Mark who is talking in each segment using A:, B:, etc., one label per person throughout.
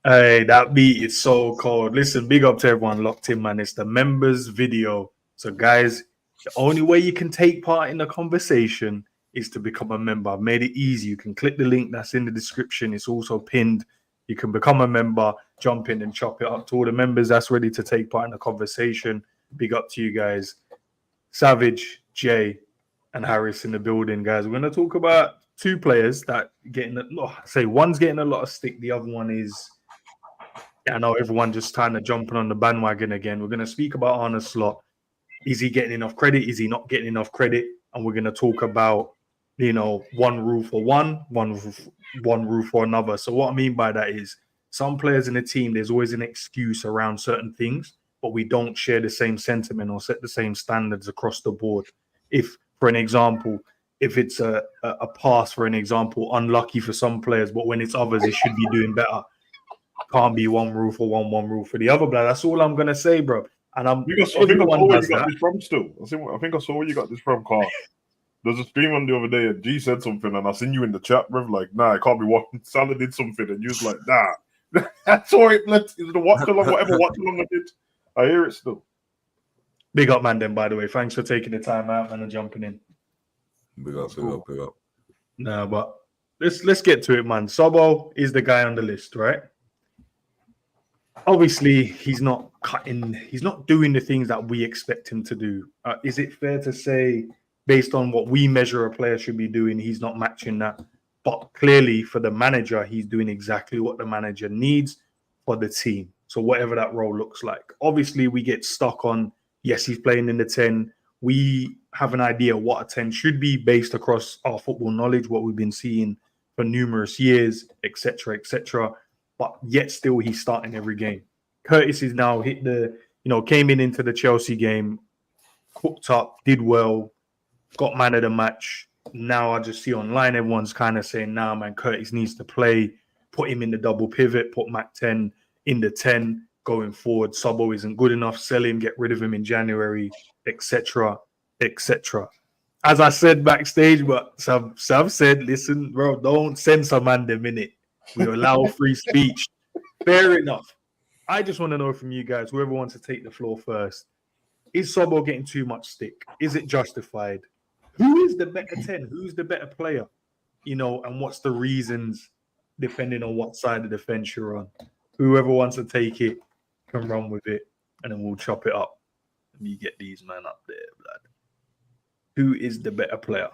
A: Hey, that beat is so cold. Listen, big up to everyone locked in, man. It's the members video. So, guys, the only way you can take part in the conversation is to become a member. I've made it easy. You can click the link that's in the description. It's also pinned. You can become a member, jump in and chop it up to all the members that's ready to take part in the conversation. Big up to you guys. Savage, Jay, and Harris in the building, guys. We're going to talk about two players that one's getting a lot of stick. The other one is, I know everyone just kind of jumping on the bandwagon again. We're going to speak about Arne Slot. Is he getting enough credit? Is he not getting enough credit? And we're going to talk about, one rule for one rule for another. So what I mean by that is some players in the team, there's always an excuse around certain things, but we don't share the same sentiment or set the same standards across the board. If, for an example, if it's a pass, for an example, unlucky for some players, but when it's others, it should be doing better. Can't be one rule for one rule for the other, bro. That's all I'm gonna say, bro. And I think I saw where you got
B: this from. Still, I think I saw where you got this from, Carl. There was a stream on the other day, and G said something, and I seen you in the chat, bro. Like, nah, it can't be what Salah did something, and you was like, nah. That's all right. Let's the watch along, whatever watch along I did. I hear it still.
A: Big up, man. Then, by the way, thanks for taking the time out and jumping in.
C: Big up.
A: No, but let's get to it, man. Sobo is the guy on the list, right? Obviously, he's not doing the things that we expect him to do. Is it fair to say, based on what we measure a player should be doing, he's not matching that? But clearly, for the manager, he's doing exactly what the manager needs for the team. So whatever that role looks like. Obviously, we get stuck on, yes, he's playing in the 10. We have an idea what a 10 should be based across our football knowledge, what we've been seeing for numerous years, etc., etc. But yet still he's starting every game. Curtis is now came into the Chelsea game, cooked up, did well, got man of the match. Now I just see online everyone's kind of saying, nah, man, Curtis needs to play, put him in the double pivot, put Mac 10 in the 10 going forward. Sobo isn't good enough, sell him, get rid of him in January, etc., etc. As I said backstage, but some said, listen, bro, don't censor man the minute. We allow free speech. Fair enough. I just want to know from you guys, whoever wants to take the floor first, is Sobo getting too much stick? Is it justified? Who is the better 10? Who's the better player? And what's the reasons depending on what side of the fence you're on? Whoever wants to take it can run with it, and then we'll chop it up. Let me get these men up there, blood. Who is the better player?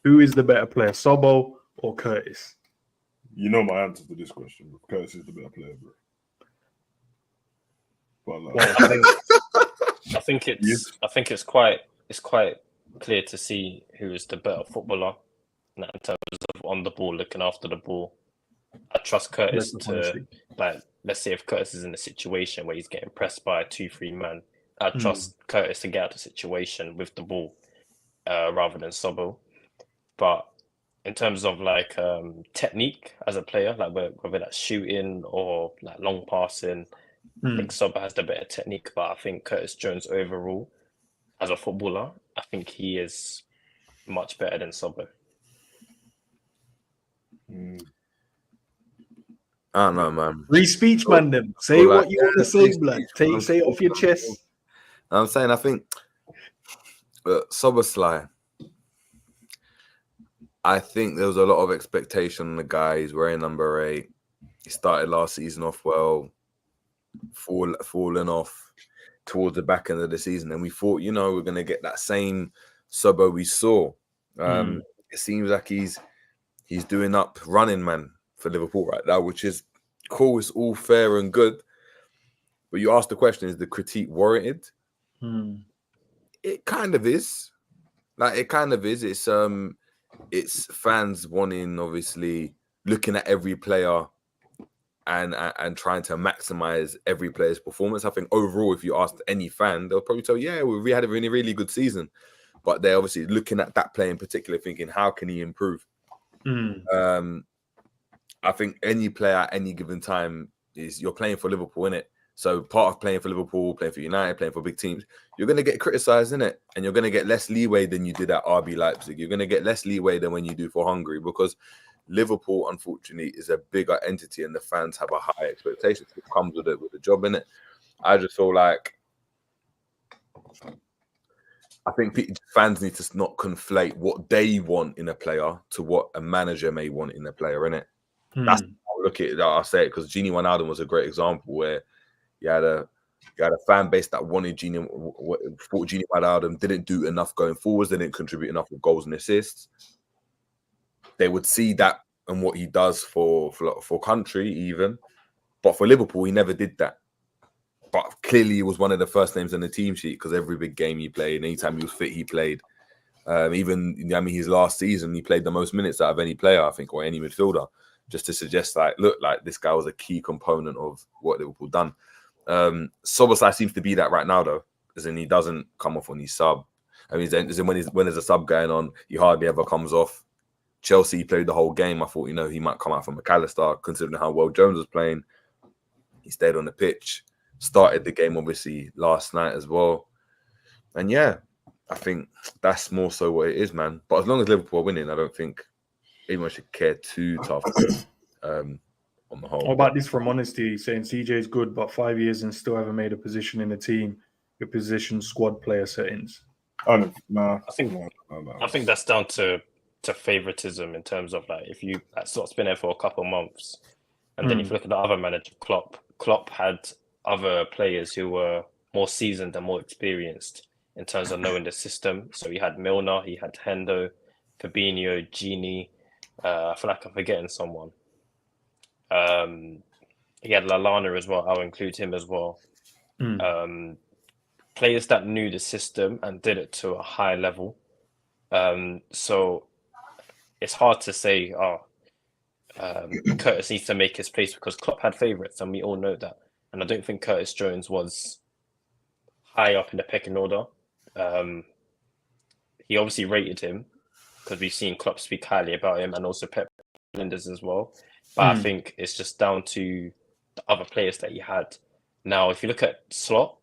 A: Who is the better player, Sobo or Curtis?
B: You know my answer to this question, bro. Curtis is the better player, bro. But
D: I think it's quite clear to see who is the better footballer in terms of on the ball, looking after the ball. I trust Curtis to, let's say if Curtis is in a situation where he's getting pressed by a 2-3 man, I trust Curtis to get out of the situation with the ball rather than Sobo. But in terms of technique as a player, whether that's shooting or long passing, I think Sobo has the better technique. But I think Curtis Jones overall, as a footballer, I think he is much better than Sobo.
C: I don't know, man.
A: Free speech, man. Them say what you want to say, blood. Say it off your chest.
C: I'm saying, I think Szoboszlai. I think there was a lot of expectation on the guy. He's wearing number 8. He started last season off well, falling off towards the back end of the season, and we thought, we're going to get that same Sobo we saw. It seems like he's doing up running man for Liverpool right now, which is cool. It's all fair and good, but you asked the question: is the critique warranted? It kind of is. It kind of is. It's fans wanting, obviously, looking at every player and trying to maximize every player's performance. I think overall, if you asked any fan, they'll probably tell you, yeah, we had a really, really good season. But they're obviously looking at that player in particular, thinking, how can he improve? I think any player at any given time you're playing for Liverpool, innit? So part of playing for Liverpool, playing for United, playing for big teams, you're going to get criticised, innit? And you're going to get less leeway than you did at RB Leipzig. You're going to get less leeway than when you do for Hungary, because Liverpool, unfortunately, is a bigger entity, and the fans have a high expectation. It comes with it, with the job in it. I just feel like I think fans need to not conflate what they want in a player to what a manager may want in a player, innit? That's how I look at it. I'll say it because Gini Wijnaldum was a great example where you had a fan base that wanted thought Gini Wijnaldum didn't do enough going forwards, they didn't contribute enough with goals and assists. They would see that and what he does for country even, but for Liverpool he never did that. But clearly he was one of the first names on the team sheet because every big game he played, and anytime he was fit, he played. Even his last season, he played the most minutes out of any player, I think, or any midfielder, just to suggest like, look, like this guy was a key component of what Liverpool done. Szoboszlai seems to be that right now, though, as in he doesn't come off on his sub. I mean, when there's a sub going on, he hardly ever comes off. Chelsea, he played the whole game. I thought, he might come out from McAllister, considering how well Jones was playing. He stayed on the pitch. Started the game, obviously, last night as well. And yeah, I think that's more so what it is, man. But as long as Liverpool are winning, I don't think anyone should care too tough on the whole.
A: What about this from Honesty, saying CJ is good, but 5 years and still haven't made a position in the team with position squad player settings?
B: I
D: think that's down to favoritism in terms of like if you Slot's been there for a couple of months, and then if you look at the other manager, Klopp had other players who were more seasoned and more experienced in terms of knowing the system. So he had Milner, he had Hendo, Fabinho, Gini. I feel like I'm forgetting someone. He had Lallana as well. I'll include him as well. Players that knew the system and did it to a high level. So it's hard to say, Curtis needs to make his place because Klopp had favourites, and we all know that. And I don't think Curtis Jones was high up in the pecking order. He obviously rated him because we've seen Klopp speak highly about him, and also Pep Linders as well. But I think it's just down to the other players that he had. Now, if you look at Slot,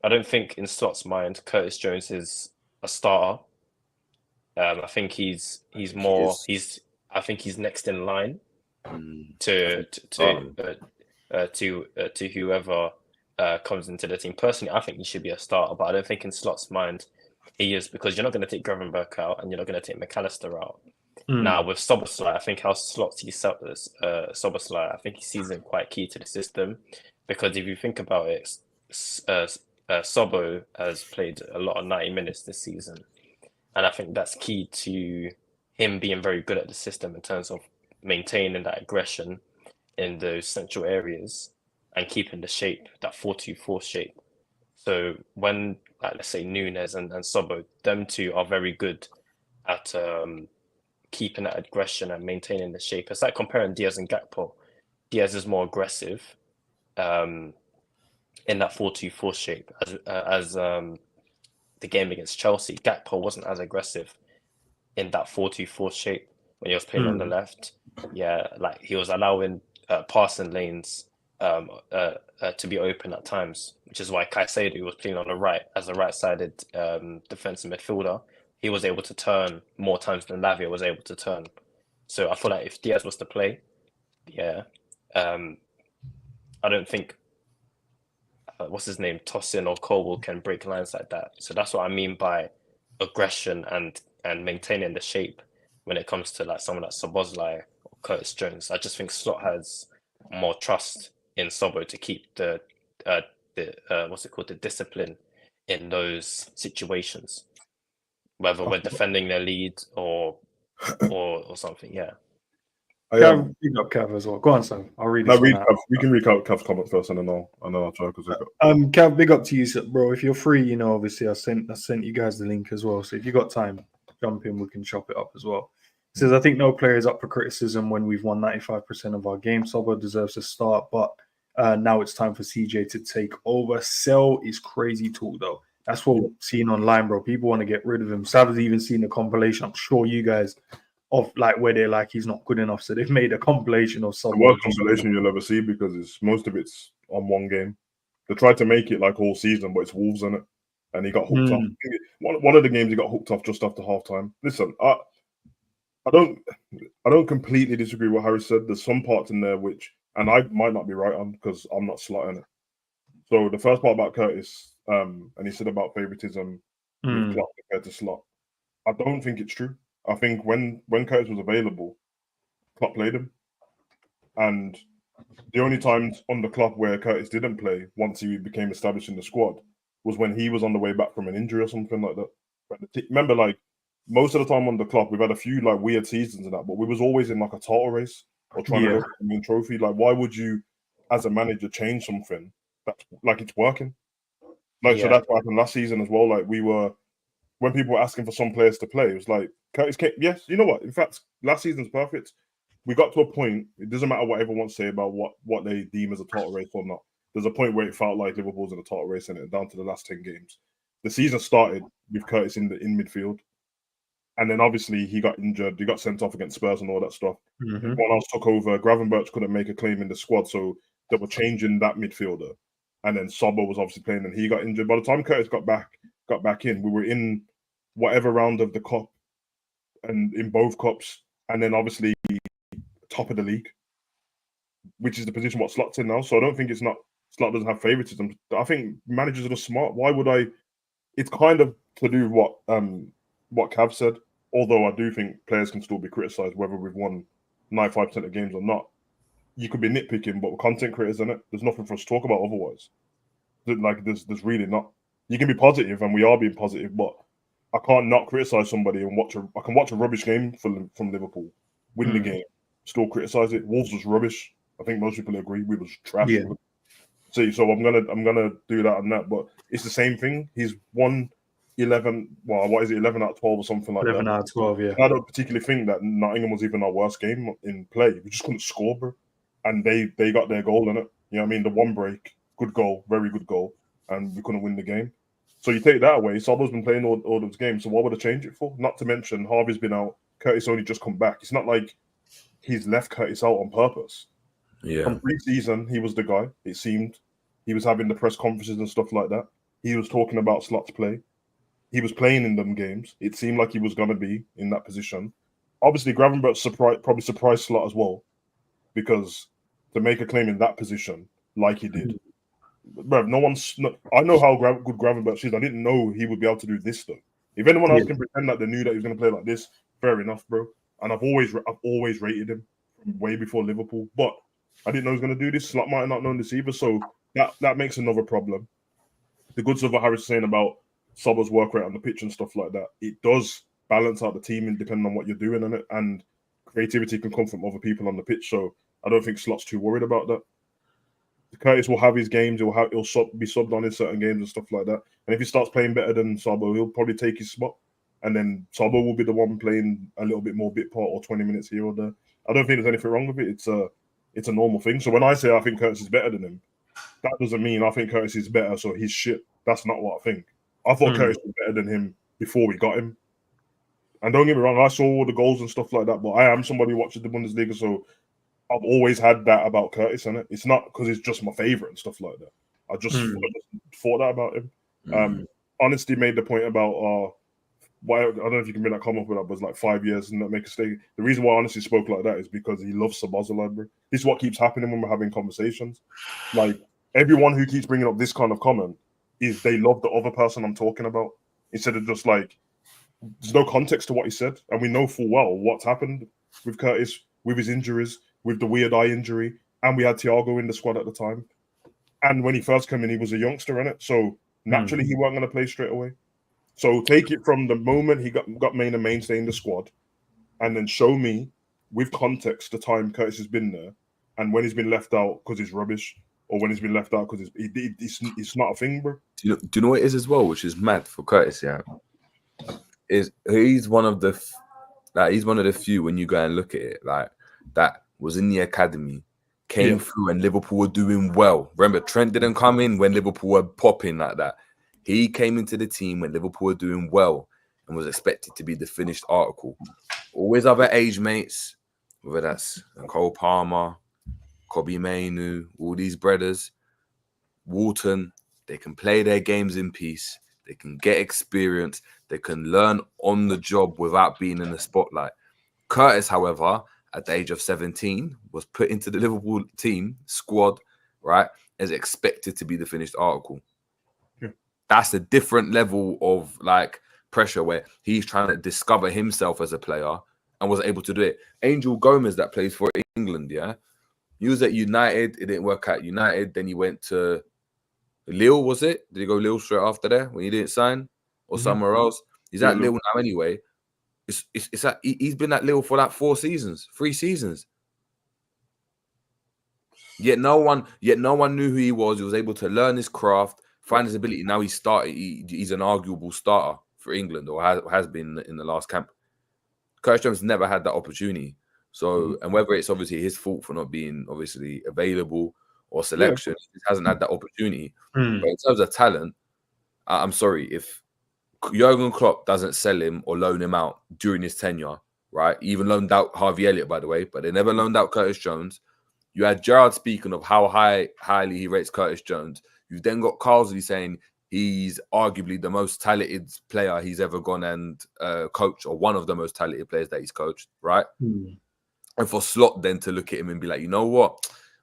D: I don't think in Slot's mind Curtis Jones is a starter. I think he's next in line to whoever comes into the team. Personally, I think he should be a starter, but I don't think in Slot's mind he is, because you're not going to take Gravenberch out and you're not going to take McAllister out. Now with Szoboszlai, I think how Slot sees Szoboszlai, I think he sees him quite key to the system, because if you think about it, Sobo has played a lot of 90 minutes this season, and I think that's key to him being very good at the system in terms of maintaining that aggression in those central areas and keeping the shape, that 4-2-4 shape. So when, let's say, Nunes and Sobo, them two are very good at keeping that aggression and maintaining the shape. It's like comparing Diaz and Gakpo. Diaz is more aggressive in that 4-2-4 shape as the game against Chelsea. Gakpo wasn't as aggressive in that 4-2-4 shape when he was playing on the left. Yeah, like he was allowing passing lanes to be open at times, which is why Caicedo was playing on the right as a right-sided defensive midfielder. He was able to turn more times than Lavia was able to turn. So I feel like if Diaz was to play, I don't think what's his name, Tosin or Colwell can break lines like that. So that's what I mean by aggression and maintaining the shape when it comes to like someone like Szoboszlai or Curtis Jones. I just think Slot has more trust in Sobo to keep the discipline in those situations, whether we're defending their lead or something. Yeah.
A: Cav, big up Cav as well. Go on, Sam. I'll read this.
B: We can read Cav's comment first, and then I'll try because
A: Cav, big up to you, bro. If you're free, obviously I sent you guys the link as well. So if you got time, jump in. We can chop it up as well. It says, I think no player is up for criticism when we've won 95% of our games. Sobo deserves a start, but now it's time for CJ to take over. Sell is crazy talk, though. That's what we're seeing online, bro. People want to get rid of him. Sav's even seen a compilation. I'm sure you guys of like where they're like he's not good enough, so they've made a compilation of some.
B: The worst compilation you'll ever see, because most of it's on one game. They tried to make it like all season, but it's Wolves in it, and he got hooked off. One of the games he got hooked off just after half time. Listen, I don't completely disagree with what Harry said. There's some parts in there which, and I might not be right on because I'm not slotting it. So the first part about Curtis, and he said about favoritism with Klopp compared to Slot. I don't think it's true. I think when Curtis was available, Klopp played him, and the only times on the Klopp where Curtis didn't play once he became established in the squad was when he was on the way back from an injury or something like that. Remember, like most of the time on the Klopp, we've had a few like weird seasons and that, but we was always in like a title race or trying to go for the main trophy. Like, why would you, as a manager, change something that's like it's working? Like, so that's what happened last season as well. Like, we were when people were asking for some players to play, it was like Curtis came. Yes, you know what? In fact, last season's perfect. We got to a point. It doesn't matter what everyone wants to say about what they deem as a title race or not. There's a point where it felt like Liverpool's in a title race, and it down to the last 10 games. The season started with Curtis in midfield, and then obviously he got injured. He got sent off against Spurs and all that stuff. Everyone else took over. Gravenberch couldn't make a claim in the squad, so they were changing that midfielder. And then Szobo was obviously playing, and he got injured. By the time Curtis got back in, we were in whatever round of the cup, and in both cups, and then obviously top of the league, which is the position what Slot's in now. So I don't think Slot doesn't have favoritism. I think managers are just smart. Why would I? It's kind of to do what Cav said. Although I do think players can still be criticised whether we've won 95% of games or not. You could be nitpicking, but we're content creators in it. There's nothing for us to talk about otherwise. Like there's really not. You can be positive, and we are being positive, but I can't not criticise somebody and I can watch a rubbish game from Liverpool, win the game, still criticise it. Wolves was rubbish. I think most people agree we was trash.
A: Yeah.
B: See, so I'm gonna do that on that, but it's the same thing. He's won 11. Well, what is it? 11 out of 12 or something like
A: 11
B: that.
A: 11 out of 12. Yeah.
B: I don't particularly think that Nottingham was even our worst game in play. We just couldn't score, bro. And they got their goal in it. You know what I mean? The one break, good goal, very good goal, and we couldn't win the game. So you take that away. Szobo's been playing all those games. So what would I change it for? Not to mention Harvey's been out. Curtis only just come back. It's not like he's left Curtis out on purpose.
C: Yeah.
B: From pre-season, he was the guy. It seemed he was having the press conferences and stuff like that. He was talking about Slot's play. He was playing in them games. It seemed like he was going to be in that position. Obviously, Gravenberch probably surprised Slot as well, because to make a claim in that position like he did, bro, I know how good Gravenberch is. I didn't know he would be able to do this though. If anyone else can pretend that they knew that he was going to play like this, fair enough, bro. And I've always rated him from way before Liverpool, but I didn't know he was going to do this. Slot might have not known this either, so that makes another problem. The good stuff what Harry's was saying about Szobo's work rate on the pitch and stuff like that, it does balance out the team and depending on what you're doing in it, and creativity can come from other people on the pitch. So I don't think Slot's too worried about that. Curtis will have his games. He'll be subbed on in certain games and stuff like that. And if he starts playing better than Szobo, he'll probably take his spot. And then Szobo will be the one playing a little bit more bit part or 20 minutes here or there. I don't think there's anything wrong with it. It's a normal thing. So when I say I think Curtis is better than him, that doesn't mean I think Curtis is better, so he's shit. That's not what I think. I thought Curtis was better than him before we got him. And don't get me wrong, I saw all the goals and stuff like that, but I am somebody who watches the Bundesliga, so I've always had that about Curtis, and it's not because it's just my favorite and stuff like that. I just thought that about him. Honesty made the point about why I don't know if you can make that comment with that, but it's like 5 years and not make a stake. The reason why Honesty spoke like that is because he loves Szoboszlai, bro. This is what keeps happening when we're having conversations. Like everyone who keeps bringing up this kind of comment is they love the other person I'm talking about instead of just like there's no context to what he said, and we know full well what's happened with Curtis, with his injuries, with the weird eye injury, and we had Thiago in the squad at the time. And when he first came in, he was a youngster in it, so naturally he wasn't going to play straight away. So take it from the moment he got made a mainstay in the squad, and then show me with context the time Curtis has been there, and when he's been left out because he's rubbish, or when he's been left out because it's not a thing, bro.
C: Do you know what it is as well, which is mad for Curtis? Yeah, he's one of the few when you go and look at it, like that was in the academy, came through and Liverpool were doing well. Remember, Trent didn't come in when Liverpool were popping like that. He came into the team when Liverpool were doing well and was expected to be the finished article. Always other age mates, whether that's Cole Palmer, Kobe Mainu, all these brothers, Walton, they can play their games in peace. They can get experience. They can learn on the job without being in the spotlight. Curtis, however, at the age of 17, was put into the Liverpool team squad, right, as expected to be the finished article.
B: Yeah.
C: That's a different level of like pressure where he's trying to discover himself as a player and was able to do it. Angel Gomez, that plays for England, yeah, he was at United. It didn't work out United. Then he went to Lille, was it? Did he go Lille straight after there when he didn't sign, or somewhere else? He's at Lille now anyway. He's been at Lille for like 3 seasons. Yet no one knew who he was. He was able to learn his craft, find his ability. Now he's an arguable starter for England, or has been in the last camp. Curtis Jones never had that opportunity. So, and whether it's obviously his fault for not being obviously available or selection, he hasn't had that opportunity. But in terms of talent, I'm sorry, if Jurgen Klopp doesn't sell him or loan him out during his tenure, right? He even loaned out Harvey Elliott, by the way, but they never loaned out Curtis Jones. You had Gerrard speaking of how highly he rates Curtis Jones. You've then got Carsley saying he's arguably the most talented player he's ever gone and coached, or one of the most talented players that he's coached, right? And for Slot then to look at him and be like, you know what?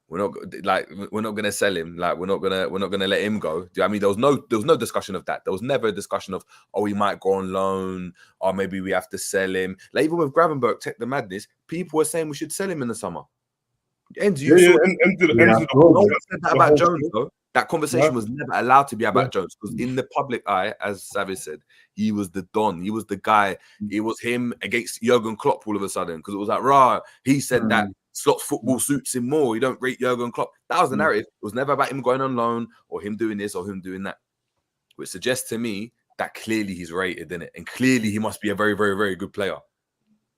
C: We're not gonna sell him. Like we're not gonna let him go. Do you know what I mean? There was no discussion of that. There was never a discussion of, oh, he might go on loan, or maybe we have to sell him. Like even with Gravenberch, Tech the Madness, people were saying we should sell him in the summer. Endz, no one said that about Jones, though. That conversation was never allowed to be about Jones, because in the public eye, as Savage said, he was the Don. He was the guy. It was him against Jurgen Klopp all of a sudden, because it was like, rah, he said that Slot's football suits him more. You don't rate Jurgen Klopp. That was the narrative. It was never about him going on loan or him doing this or him doing that, which suggests to me that clearly he's rated in it, and clearly he must be a very, very, very good player.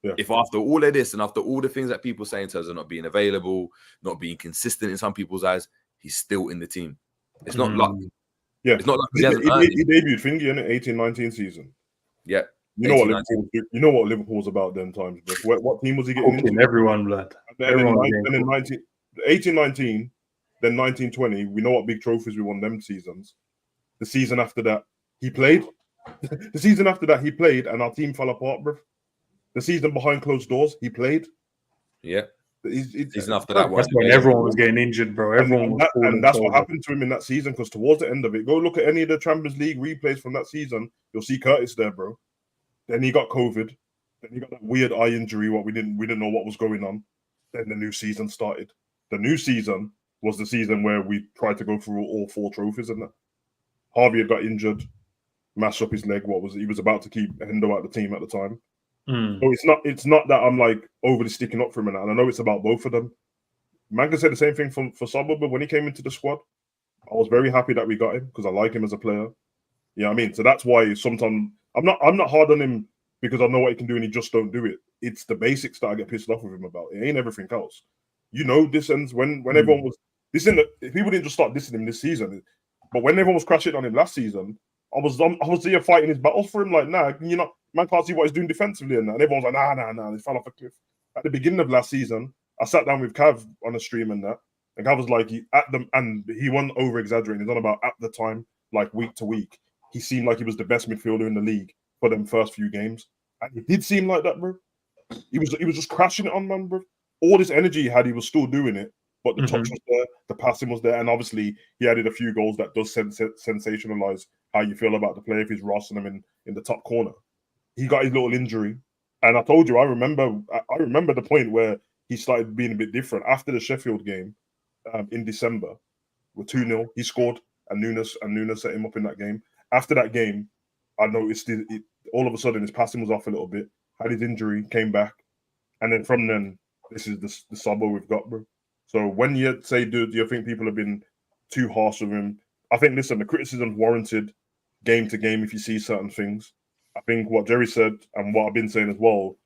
C: Yeah. If after all of this and after all the things that people say in terms of not being available, not being consistent in some people's eyes, he's still in the team. It's not luck.
B: Yeah,
C: it's not like
B: he debuted Fingy in the 18-19 season.
C: Yeah,
B: you know what Liverpool. You know what Liverpool was about them times. Bro. What team was he getting into?
A: Everyone, blood.
B: And then 18-19, then 19-20. We know what big trophies we won them seasons. The season after that, he played. The season after that, he played, and our team fell apart, bro. The season behind closed doors, he played.
C: Yeah.
B: Season
C: after that,
A: that's when everyone was getting injured, bro.
B: And that's what happened to him in that season. Because towards the end of it, go look at any of the Champions League replays from that season. You'll see Curtis there, bro. Then he got COVID. Then he got that weird eye injury. What we didn't know what was going on. Then the new season started. The new season was the season where we tried to go through all 4 trophies, and that Harvey had got injured, mashed up his leg. He was about to keep Hendo out the team at the time. So it's not that I'm like overly sticking up for him, and I know it's about both of them. Man can say the same thing for Szoboszlai, but when he came into the squad, I was very happy that we got him because I like him as a player. You know what I mean? So that's why sometimes I'm not hard on him because I know what he can do and he just don't do it. It's the basics that I get pissed off with him about. It ain't everything else. You know, this ends when everyone was people didn't just start dissing him this season, but when everyone was crashing on him last season, I was there fighting his battles for him. Like, nah, you know, man can't see what he's doing defensively, and everyone's like, nah, he fell off a cliff. At the beginning of last season, I sat down with Cav on a stream and Cav was like, he wasn't over exaggerating. He's on about at the time, like week to week, he seemed like he was the best midfielder in the league for them first few games, and it did seem like that, bro. He was just crashing it on, man, bro. All this energy he had, he was still doing it. But the touch was there, the passing was there, and obviously he added a few goals that does sensationalize how you feel about the player if he's rossing them in the top corner. He got his little injury, and I told you I remember the point where he started being a bit different after the Sheffield game in December. With 2-0, he scored, and Nunes set him up in that game. After that game, I noticed it all of a sudden his passing was off a little bit. Had his injury, came back, and then from then this is the Szobo we've got, bro. So when you say, dude, do you think people have been too harsh with him? I think, listen, the criticism's warranted game to game if you see certain things. I think what Jerry said and what I've been saying as well,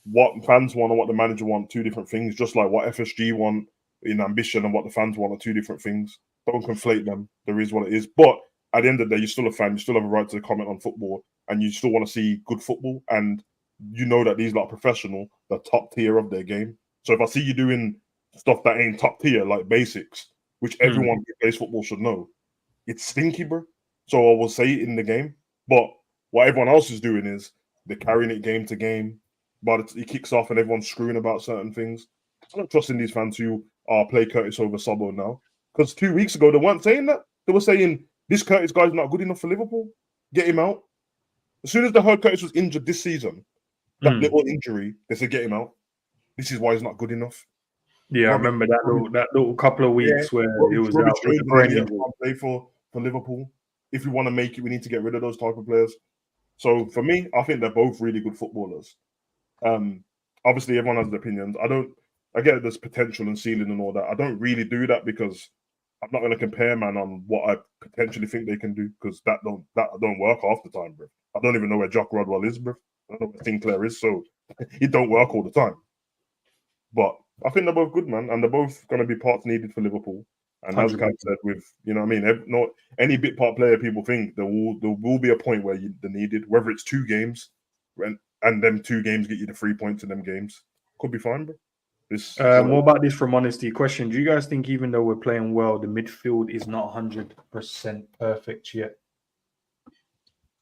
B: what fans want and what the manager want, 2 different things, just like what FSG want in ambition and what the fans want are 2 different things. Don't conflate them. There is what it is. But at the end of the day, you're still a fan. You still have a right to comment on football, and you still want to see good football. And you know that these are professional, the top tier of their game. So if I see you doing stuff that ain't top tier, like basics, which everyone who plays football should know, it's stinky, bro. So I will say it in the game. But what everyone else is doing is they're carrying it game to game. but he kicks off and everyone's screwing about certain things. I'm not trusting these fans who are play Curtis over Szobo now. Because 2 weeks ago, they weren't saying that. They were saying, this Curtis guy's not good enough for Liverpool. Get him out. As soon as they heard Curtis was injured this season, that little injury, they said, get him out. This is why he's not good enough.
A: Yeah, I remember that little couple of weeks where it was out with the brain injury.
B: Play for Liverpool. If we want to make it, we need to get rid of those type of players. So for me, I think they're both really good footballers. Obviously, everyone has their opinions. I get there's potential and ceiling and all that. I don't really do that because I'm not going to compare man on what I potentially think they can do because that don't work half the time, bro. I don't even know where Jock Rodwell is, bro. I don't know where Sinclair is, so it don't work all the time. But I think they're both good, man, and they're both going to be parts needed for Liverpool. And as Kat said, with not any bit part player, people think there will be a point where they're needed, whether it's 2 games, and them 2 games get you the 3 points in them games. Could be fine, bro.
A: What about this from Honesty? Question: do you guys think even though we're playing well, the midfield is not 100% perfect yet?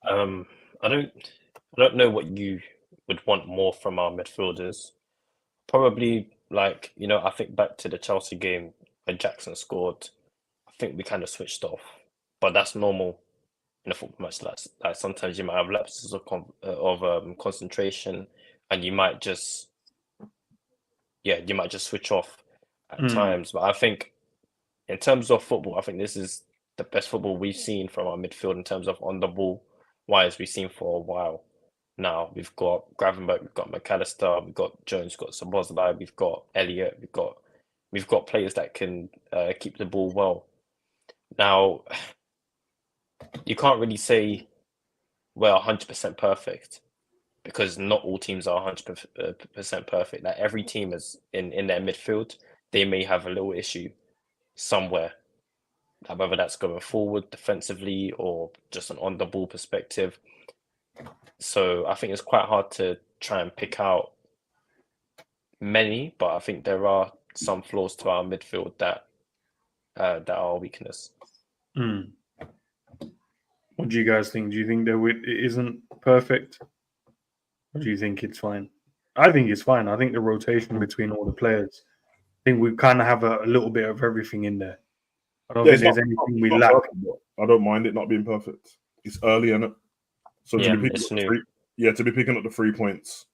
D: I don't know what you would want more from our midfielders. Probably I think back to the Chelsea game when Jackson scored. I think we kind of switched off, but that's normal in a football match. Like sometimes you might have lapses of concentration, and you might just switch off at times. But I think in terms of football, I think this is the best football we've seen from our midfield in terms of on the ball wise we've seen for a while now. We've got Gravenberch, we've got McAllister, we've got Jones, we've got Szoboszlai, we've got Elliott, we've got players that can keep the ball well. Now, you can't really say we're 100% perfect because not all teams are 100% perfect. Like every team is in their midfield, they may have a little issue somewhere, whether that's going forward defensively or just an on the ball perspective. So I think it's quite hard to try and pick out many, but I think there are some flaws to our midfield that are a weakness.
A: What do you guys think? Do you think that it isn't perfect? Or do you think it's fine? I think it's fine. I think the rotation between all the players, I think we kind of have a little bit of everything in there. I don't think there's anything we lack.
B: Perfect, I don't mind it not being perfect. It's early, innit? So to be picking up the 3 points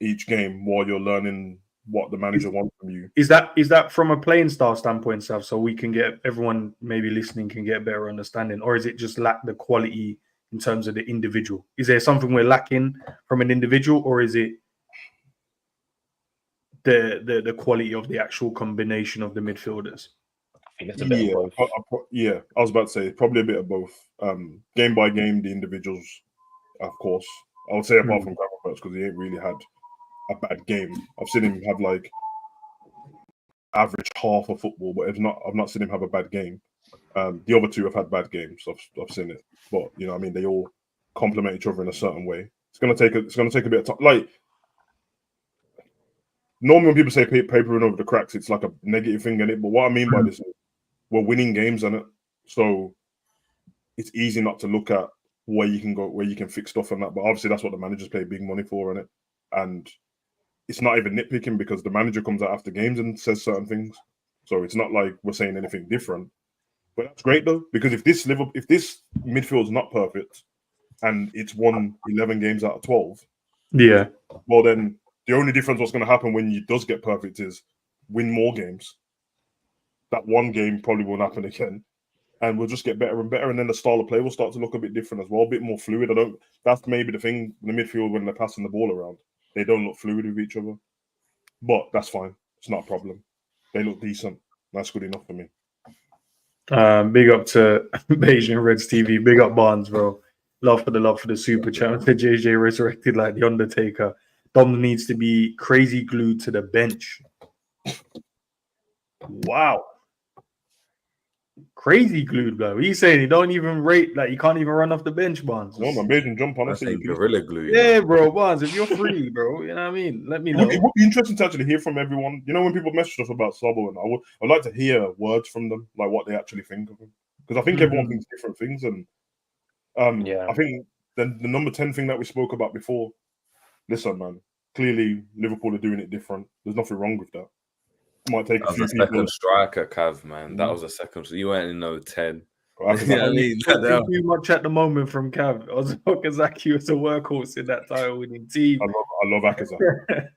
B: each game while you're learning what the manager wants from you.
A: Is that from a playing style standpoint, Sav, so we can get everyone maybe listening can get a better understanding, or is it just lack the quality in terms of the individual? Is there something we're lacking from an individual, or is it the quality of the actual combination of the midfielders?
D: I think it's a bit of both.
B: I was about to say probably a bit of both. Game by game, the individuals, of course. I would say apart from Gravenberch because he ain't really had a bad game. I've seen him have like average half of football, but I've not seen him have a bad game. The other 2 have had bad games. I've seen it, but they all complement each other in a certain way. It's gonna take a bit of time. Like normally when people say papering over the cracks, it's like a negative thing in it. But what I mean by this is we're winning games in it, so it's easy not to look at where you can go, where you can fix stuff and that. But obviously that's what the managers pay big money for in it, and it's not even nitpicking because the manager comes out after games and says certain things. So it's not like we're saying anything different. But that's great though, because if this midfield's not perfect and it's won 11 games out of 12, well then the only difference what's going to happen when you does get perfect is win more games. That one game probably won't happen again, and we'll just get better and better, and then the style of play will start to look a bit different as well, a bit more fluid. That's maybe the thing in the midfield when they're passing the ball around. They don't look fluid with each other, but that's fine. It's not a problem. They look decent. That's good enough for me.
A: Big up to Beijing Reds TV. Big up Barnes, bro. Love for the super chat. To JJ resurrected like the Undertaker. Dom needs to be crazy glued to the bench. Wow. Crazy glued, bro. He's saying he don't even rate, like, you can't even run off the bench, Barnes.
B: No, man, Beijing jump on us.
C: Gorilla glue.
A: Yeah, bro, Barnes, if you're free, bro, you know what I mean? Let me know.
B: It would be interesting to actually hear from everyone. You know, when people message us about Szobo, and I'd like to hear words from them, like what they actually think of him. Because I think everyone thinks different things. And I think the number 10 thing that we spoke about before, listen, man, clearly Liverpool are doing it different. There's nothing wrong with that. Might take a
C: That
B: few
C: was a
B: people.
C: second striker, Cav, man. That was a second. So you weren't in no 10.
B: Right,
C: You know what I mean?
A: Not too much at the moment from Cav. Okazaki was a workhorse in that title-winning team.
B: I love Akazaki.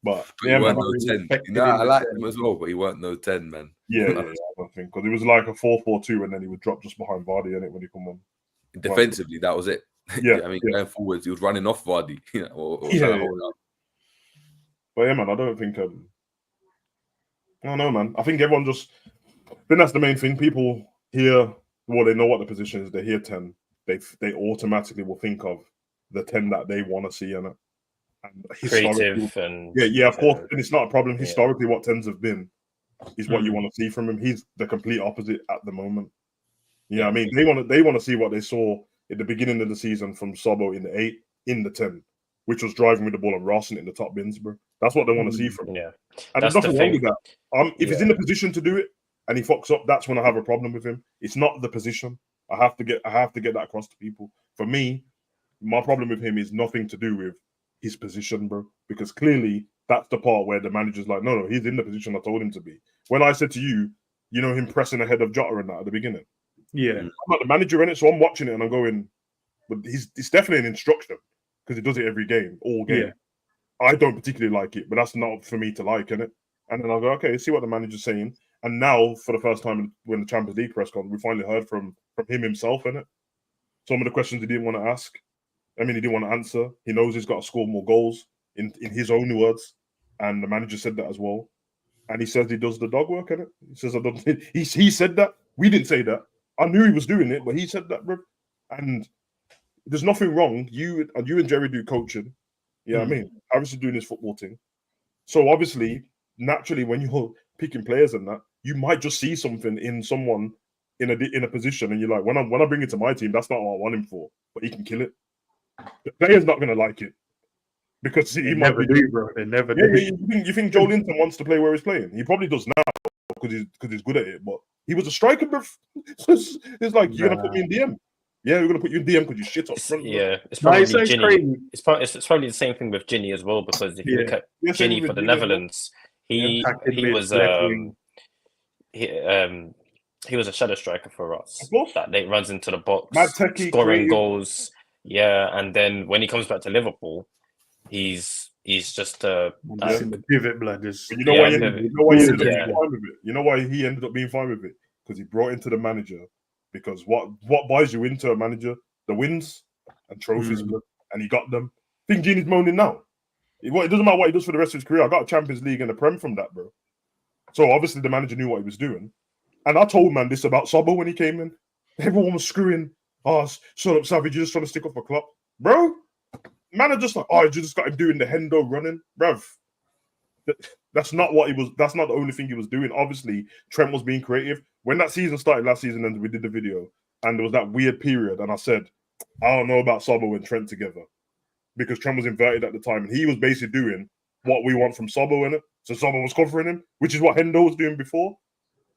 B: But
C: But
B: yeah,
C: he
B: man.
C: weren't no 10.
A: respected
C: Nah,
A: in
C: I
A: the
C: liked
A: 10.
C: him as well, but he weren't no 10, man.
B: Yeah, I don't think because it was like a 4-4-2, and then he would drop just behind Vardy in it when he come on.
C: Defensively, that was it.
B: Yeah,
C: I mean, going forwards, he was running off Vardy, you know, or
B: Yeah,
C: trying to
B: yeah.
C: hold up.
B: But yeah, man, I don't think. I don't know, man. I think everyone just. I think that's the main thing. People here, well, they know what the position is. They hear 10. They automatically will think of the 10 that they want to see in it. And
D: Creative and
B: yeah, of course, and it's not a problem.
D: Yeah.
B: Historically, what 10s have been is what you want to see from him. He's the complete opposite at the moment. You know what I mean? They want to see what they saw at the beginning of the season from Sobo in the 8, in the 10, which was driving with the ball and rossing it in the top bins, bro. That's what they want to see from him.
D: Yeah,
B: And
D: that's
B: there's
D: the
B: nothing wrong
D: thing.
B: with that. If he's in the position to do it and he fucks up, that's when I have a problem with him. It's not the position. I have to get that across to people. For me, my problem with him is nothing to do with his position, bro. Because clearly that's the part where the manager's like, no, he's in the position I told him to be. When I said to you, you know, him pressing ahead of Jota and that at the beginning.
A: Yeah.
B: I'm not the manager in it, so I'm watching it and I'm going, but it's definitely an instruction because he does it every game, all game.
A: Yeah.
B: I don't particularly like it, but that's not for me to like, innit? And then I'll go, okay, see what the manager's saying. And now, for the first time when the Champions League press conference, we finally heard from him himself, innit? Some of the questions he didn't want to ask. I mean, he didn't want to answer. He knows he's got to score more goals in his own words. And the manager said that as well. And he says he does the dog work, innit? He says, I don't. He said that. We didn't say that. I knew he was doing it, but he said that, bro. And there's nothing wrong. You and Jerry do coaching. You know what I mean? Harris is doing his football thing. So obviously, naturally, when you're picking players and that, you might just see something in someone in a position, and you're like, when I bring it to my team, that's not what I want him for. But he can kill it. The player's not gonna like it because he might
A: never do, bro. They never do.
B: You think Joe Linton wants to play where he's playing? He probably does now because he's good at it. But he was a striker, bro. It's like you're gonna put me in DM. Yeah, we're gonna put you in DM because you shit up front.
D: Yeah, it's probably Ginny. It's probably the same thing with Ginny as well, because if you look at Ginny for the Netherlands, he was he was a shadow striker for us. That they runs into the box, scoring goals. Yeah, and then when he comes back to Liverpool, he's just
A: in the pivot blood.
B: You know why he ended up being fine with it? You know why he ended up being fine with it? Because he brought into the manager. Because what buys you into a manager? The wins and trophies, and he got them. I think Gini's moaning now. It doesn't matter what he does for the rest of his career. I got a Champions League and a Prem from that, bro. So obviously the manager knew what he was doing. And I told man this about Sobo when he came in. Everyone was screwing. Oh, shut up, Savage. You're just trying to stick up for Klopp, bro. Man, just like, you just got him doing the Hendo running, bruv. That's not what he was. That's not the only thing he was doing. Obviously, Trent was being creative. When that season started last season, and we did the video, and there was that weird period, and I said, I don't know about Sobo and Trent together, because Trent was inverted at the time, and he was basically doing what we want from Sobo in it. So Sobo was covering him, which is what Hendo was doing before.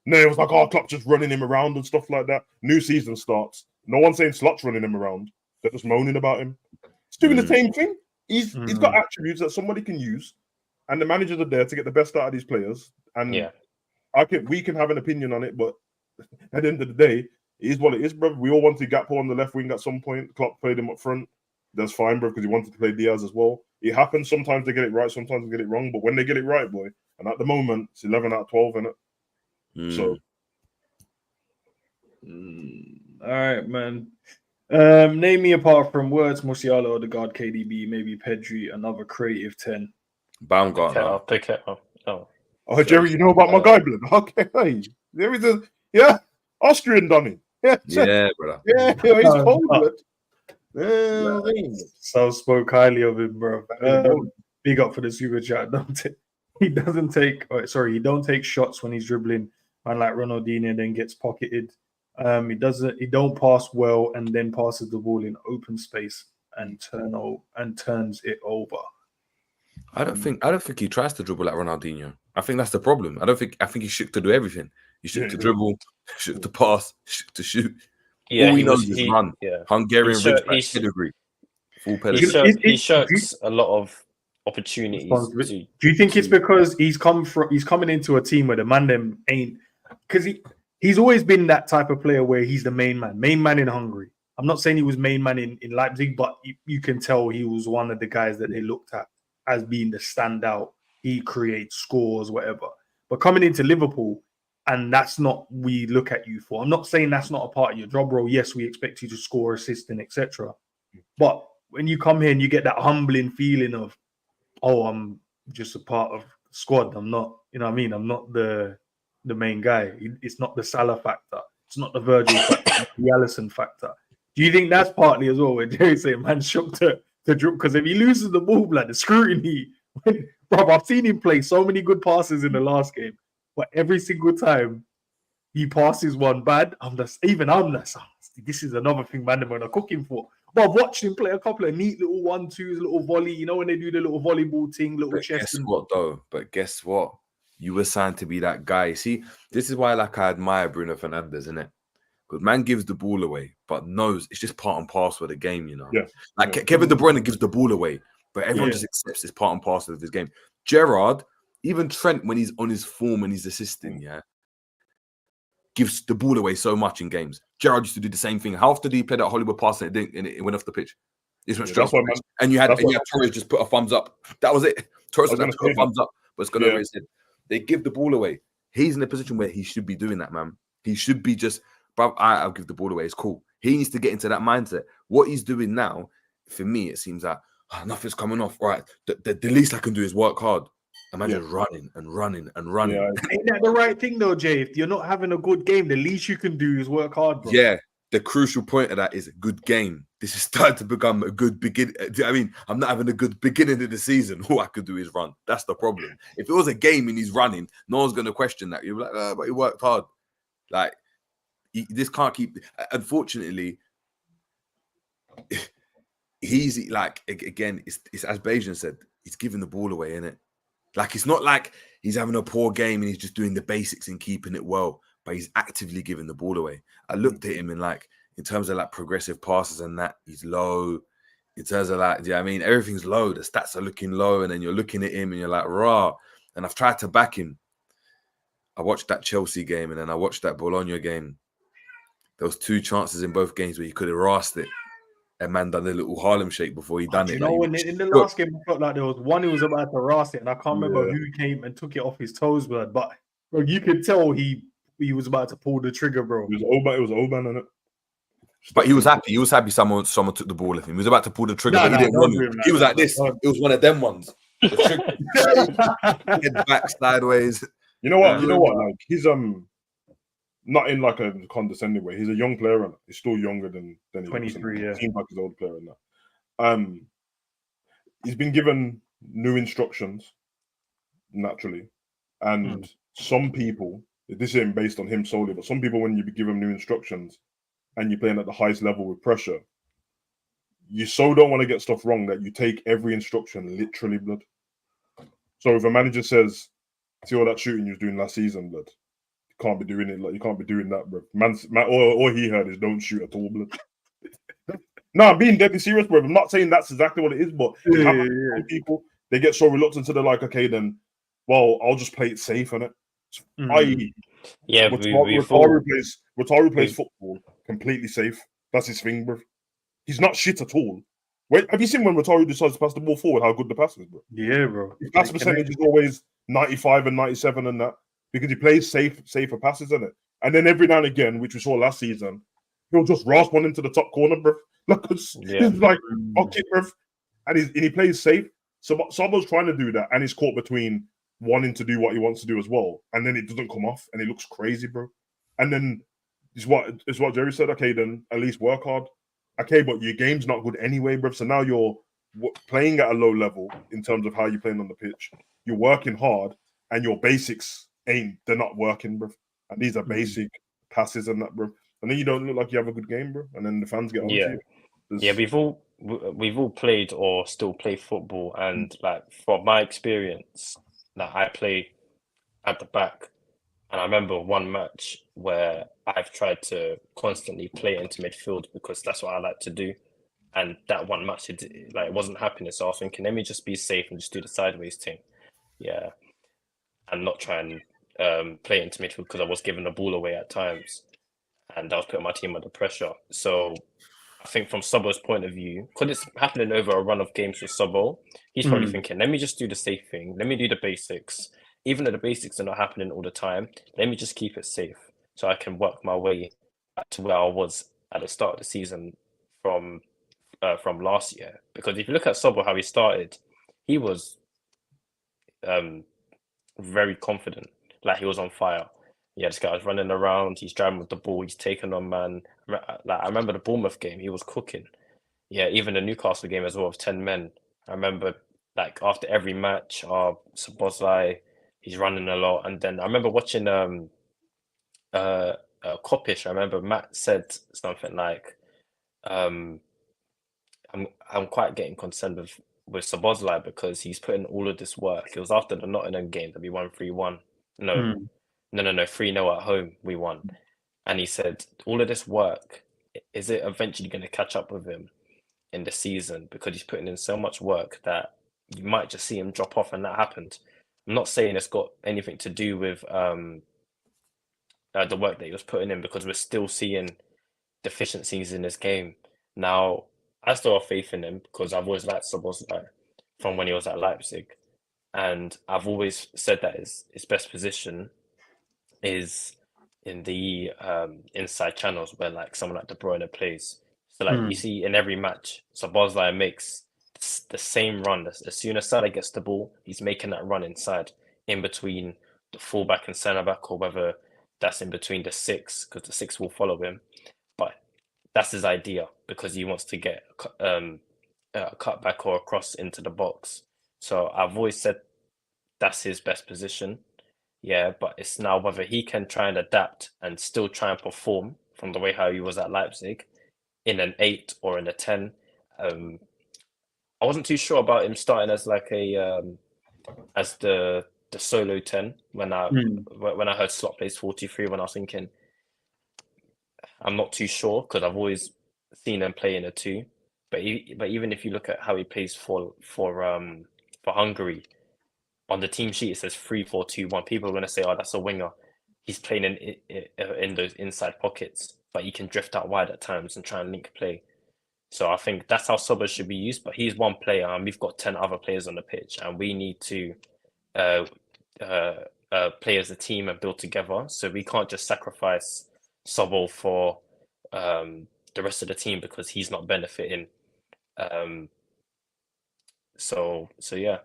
B: No, it was like, Klopp just running him around and stuff like that. New season starts. No one's saying Slot's running him around. They're just moaning about him. He's doing the same thing. He's got attributes that somebody can use, and the managers are there to get the best out of these players. And we can have an opinion on it, but at the end of the day, it is what it is, bro. We all wanted Gakpo on the left wing at some point. Klopp played him up front. That's fine, bro, because he wanted to play Diaz as well. It happens. Sometimes they get it right, sometimes they get it wrong. But when they get it right, boy, and at the moment, it's 11 out of 12, innit? So.
A: All right, man. Name me apart from words, Musiala, Odegaard, KDB, maybe Pedri, another creative 10.
C: Baumgartner.
D: I'll pick it up.
B: Oh, Jerry, you know about my guy, blood. Okay, hey. There is Austrian Donny.
C: Yeah, brother.
B: Yeah, he's cold, blood.
A: So spoke highly of him, bro. Big up for the super chat. He don't take shots when he's dribbling, unlike Ronaldinho, then gets pocketed. He don't pass well and then passes the ball in open space and turns it over.
C: I don't think he tries to dribble like Ronaldinho. I think that's the problem. I think he's shook to do everything. He's shook to dribble, shook to pass, shook to shoot.
D: Yeah,
C: all he knows is run.
D: Yeah.
C: Hungarian Ridgeback pedigree. Full pedigree.
D: He shirks a lot of opportunities.
A: Do you think it's because he's coming into a team where the man them ain't, because he's always been that type of player where he's the main man in Hungary. I'm not saying he was main man in Leipzig, but you can tell he was one of the guys that they looked at as being the standout. He creates scores, whatever. But coming into Liverpool, and that's not we look at you for. I'm not saying that's not a part of your job role. Yes, we expect you to score, assist, and etc. But when you come here and you get that humbling feeling of, oh, I'm just a part of the squad. I'm not, you know what I mean? I'm not the main guy. It's not the Salah factor. It's not the Virgil factor, the Alisson factor. Do you think that's partly as well where Jerry's saying, man, shook to drip? Because if he loses the ball, like the scrutiny, bro, I've seen him play so many good passes in the last game, but every single time he passes one bad, this is another thing, man, I'm cooking for. But I've watched him play a couple of neat little 1-2s, little volley, you know, when they do the little volleyball thing, little chest.
C: But guess what? You were signed to be that guy. See, this is why I admire Bruno Fernandes, innit? Because man gives the ball away, but knows it's just part and parcel of the game, you know?
B: Yeah.
C: Kevin De Bruyne gives the ball away, but everyone just accepts it's part and parcel of his game. Gerrard, even Trent, when he's on his form and he's assisting, gives the ball away so much in games. Gerrard used to do the same thing. How often did he play that Hollywood pass and it went off the pitch? It went straight off the pitch. And you had Torres just put a thumbs up. That was it. Torres had to put a thumbs up, but it's gone over his head. They give the ball away. He's in a position where he should be doing that, man. He should be just, bro, I'll give the ball away. It's cool. He needs to get into that mindset. What he's doing now, for me, it seems like nothing's coming off. Right. The least I can do is work hard. Imagine running and running and running.
A: Yeah. Ain't that the right thing though, Jay? If you're not having a good game, the least you can do is work hard, bro.
C: Yeah. The crucial point of that is a good game. This is starting to become a good beginning. I mean, I'm not having a good beginning of the season. All I could do is run. That's the problem. If it was a game and he's running, no one's going to question that. You'll be like, oh, but he worked hard. Like, this can't keep. Unfortunately, he's like, again, it's as Bajan said, he's giving the ball away, innit? Like, it's not like he's having a poor game and he's just doing the basics and keeping it well, but he's actively giving the ball away. I looked at him and in terms of progressive passes and that, he's low. In terms of everything's low. The stats are looking low, and then you're looking at him and you're like, rah. And I've tried to back him. I watched that Chelsea game and then I watched that Bologna game. There was 2 chances in both games where he could have rasped it. And man done a little Harlem shake before he done it.
A: You know, when in the last game, I felt like there was one who was about to rasp it, and I can't remember who came and took it off his toes, bro. But bro, you could tell he was about to pull the trigger, bro.
B: It was Oban, innit?
C: But he was happy. He was happy someone took the ball off him. He was about to pull the trigger, but he didn't want to. He was like this. It was one of them ones. Head back sideways.
B: You know what? Like, he's not in like a condescending way. He's a young player, and he's still younger than he
A: 23.
B: He seems like he's an old player in that. He's been given new instructions naturally, and some people, this isn't based on him solely, but some people, when you give them new instructions and you're playing at the highest level with pressure, you so don't want to get stuff wrong that you take every instruction literally, blood. So if a manager says, see all that shooting you was doing last season, blood, you can't be doing it. Like, you can't be doing that, bro. All he heard is don't shoot at all, blood. No, I'm being deadly serious, bro. I'm not saying that's exactly what it is, but some people, they get so reluctant to, they're like, okay, then, well, I'll just play it safe, innit? Wataru plays football completely safe. That's his thing, bro. He's not shit at all. Wait, have you seen when Wataru decides to pass the ball forward, how good the pass is, bro?
A: Yeah, bro.
B: His pass percentage is always 95 and 97 and that, because he plays safer passes, innit? And then every now and again, which we saw last season, he'll just rasp one into the top corner, bro. He's like, okay, bro. And he plays safe. So Szoboszlai's trying to do that, and he's caught between wanting to do what he wants to do as well, and then it doesn't come off, and it looks crazy, bro. And then it's what Jerry said. Okay, then at least work hard. Okay, but your game's not good anyway, bro. So now you're playing at a low level in terms of how you're playing on the pitch. You're working hard, and your basics they're not working, bro. And these are basic passes and that, bro. And then you don't look like you have a good game, bro. And then the fans get on to you.
D: Yeah, we've all played or still play football, and like from my experience, that I play at the back, and I remember one match where I've tried to constantly play into midfield because that's what I like to do, And that one match, it wasn't happening. So I was thinking, let me just be safe and just do the sideways thing. Yeah. And not try and play into midfield because I was giving the ball away at times. And I was putting my team under pressure. So I think from Sobo's point of view, because it's happening over a run of games with Sobo, he's probably thinking, let me just do the safe thing. Let me do the basics. Even though the basics are not happening all the time, let me just keep it safe so I can work my way back to where I was at the start of the season from last year. Because if you look at Sobo, how he started, he was very confident, like he was on fire. Yeah, this guy was running around, he's driving with the ball, he's taking on man. Like I remember the Bournemouth game, he was cooking. Yeah, even the Newcastle game as well with 10 men. I remember like after every match, Szoboszlai, he's running a lot. And then I remember watching Kopish. I remember Matt said something like, I'm quite getting concerned with Szoboszlai because he's putting all of this work. It was after the Nottingham game that we won 3-1. No, 3-0 at home we won. And he said, all of this work, is it eventually going to catch up with him in the season? Because he's putting in so much work that you might just see him drop off, and that happened. I'm not saying it's got anything to do with the work that he was putting in, because we're still seeing deficiencies in his game. Now, I still have faith in him because I've always liked Szoboszlai from when he was at Leipzig. And I've always said that his best position is in the inside channels where like someone like De Bruyne plays. So like you see in every match, Szoboszlai makes the same run. As soon as Salah gets the ball, he's making that run inside, in between the fullback and centre back, or whether that's in between the six, because the six will follow him. But that's his idea, because he wants to get a cutback or a cross into the box. So I've always said that's his best position. Yeah, but it's now whether he can try and adapt and still try and perform from the way how he was at Leipzig in an 8 or in a 10. I wasn't too sure about him starting as like as the solo 10 when I heard Slot plays 43. When I was thinking, I'm not too sure, because I've always seen him play in a 2. But even if you look at how he plays for Hungary, on the team sheet it says 3-4-2-1. People are going to say, "Oh, that's a winger." He's playing in those inside pockets, but he can drift out wide at times and try and link play. So I think that's how Sobo should be used. But he's one player, and we've got 10 other players on the pitch, and we need to play as a team and build together. So we can't just sacrifice Sobo for the rest of the team because he's not benefiting. So yeah.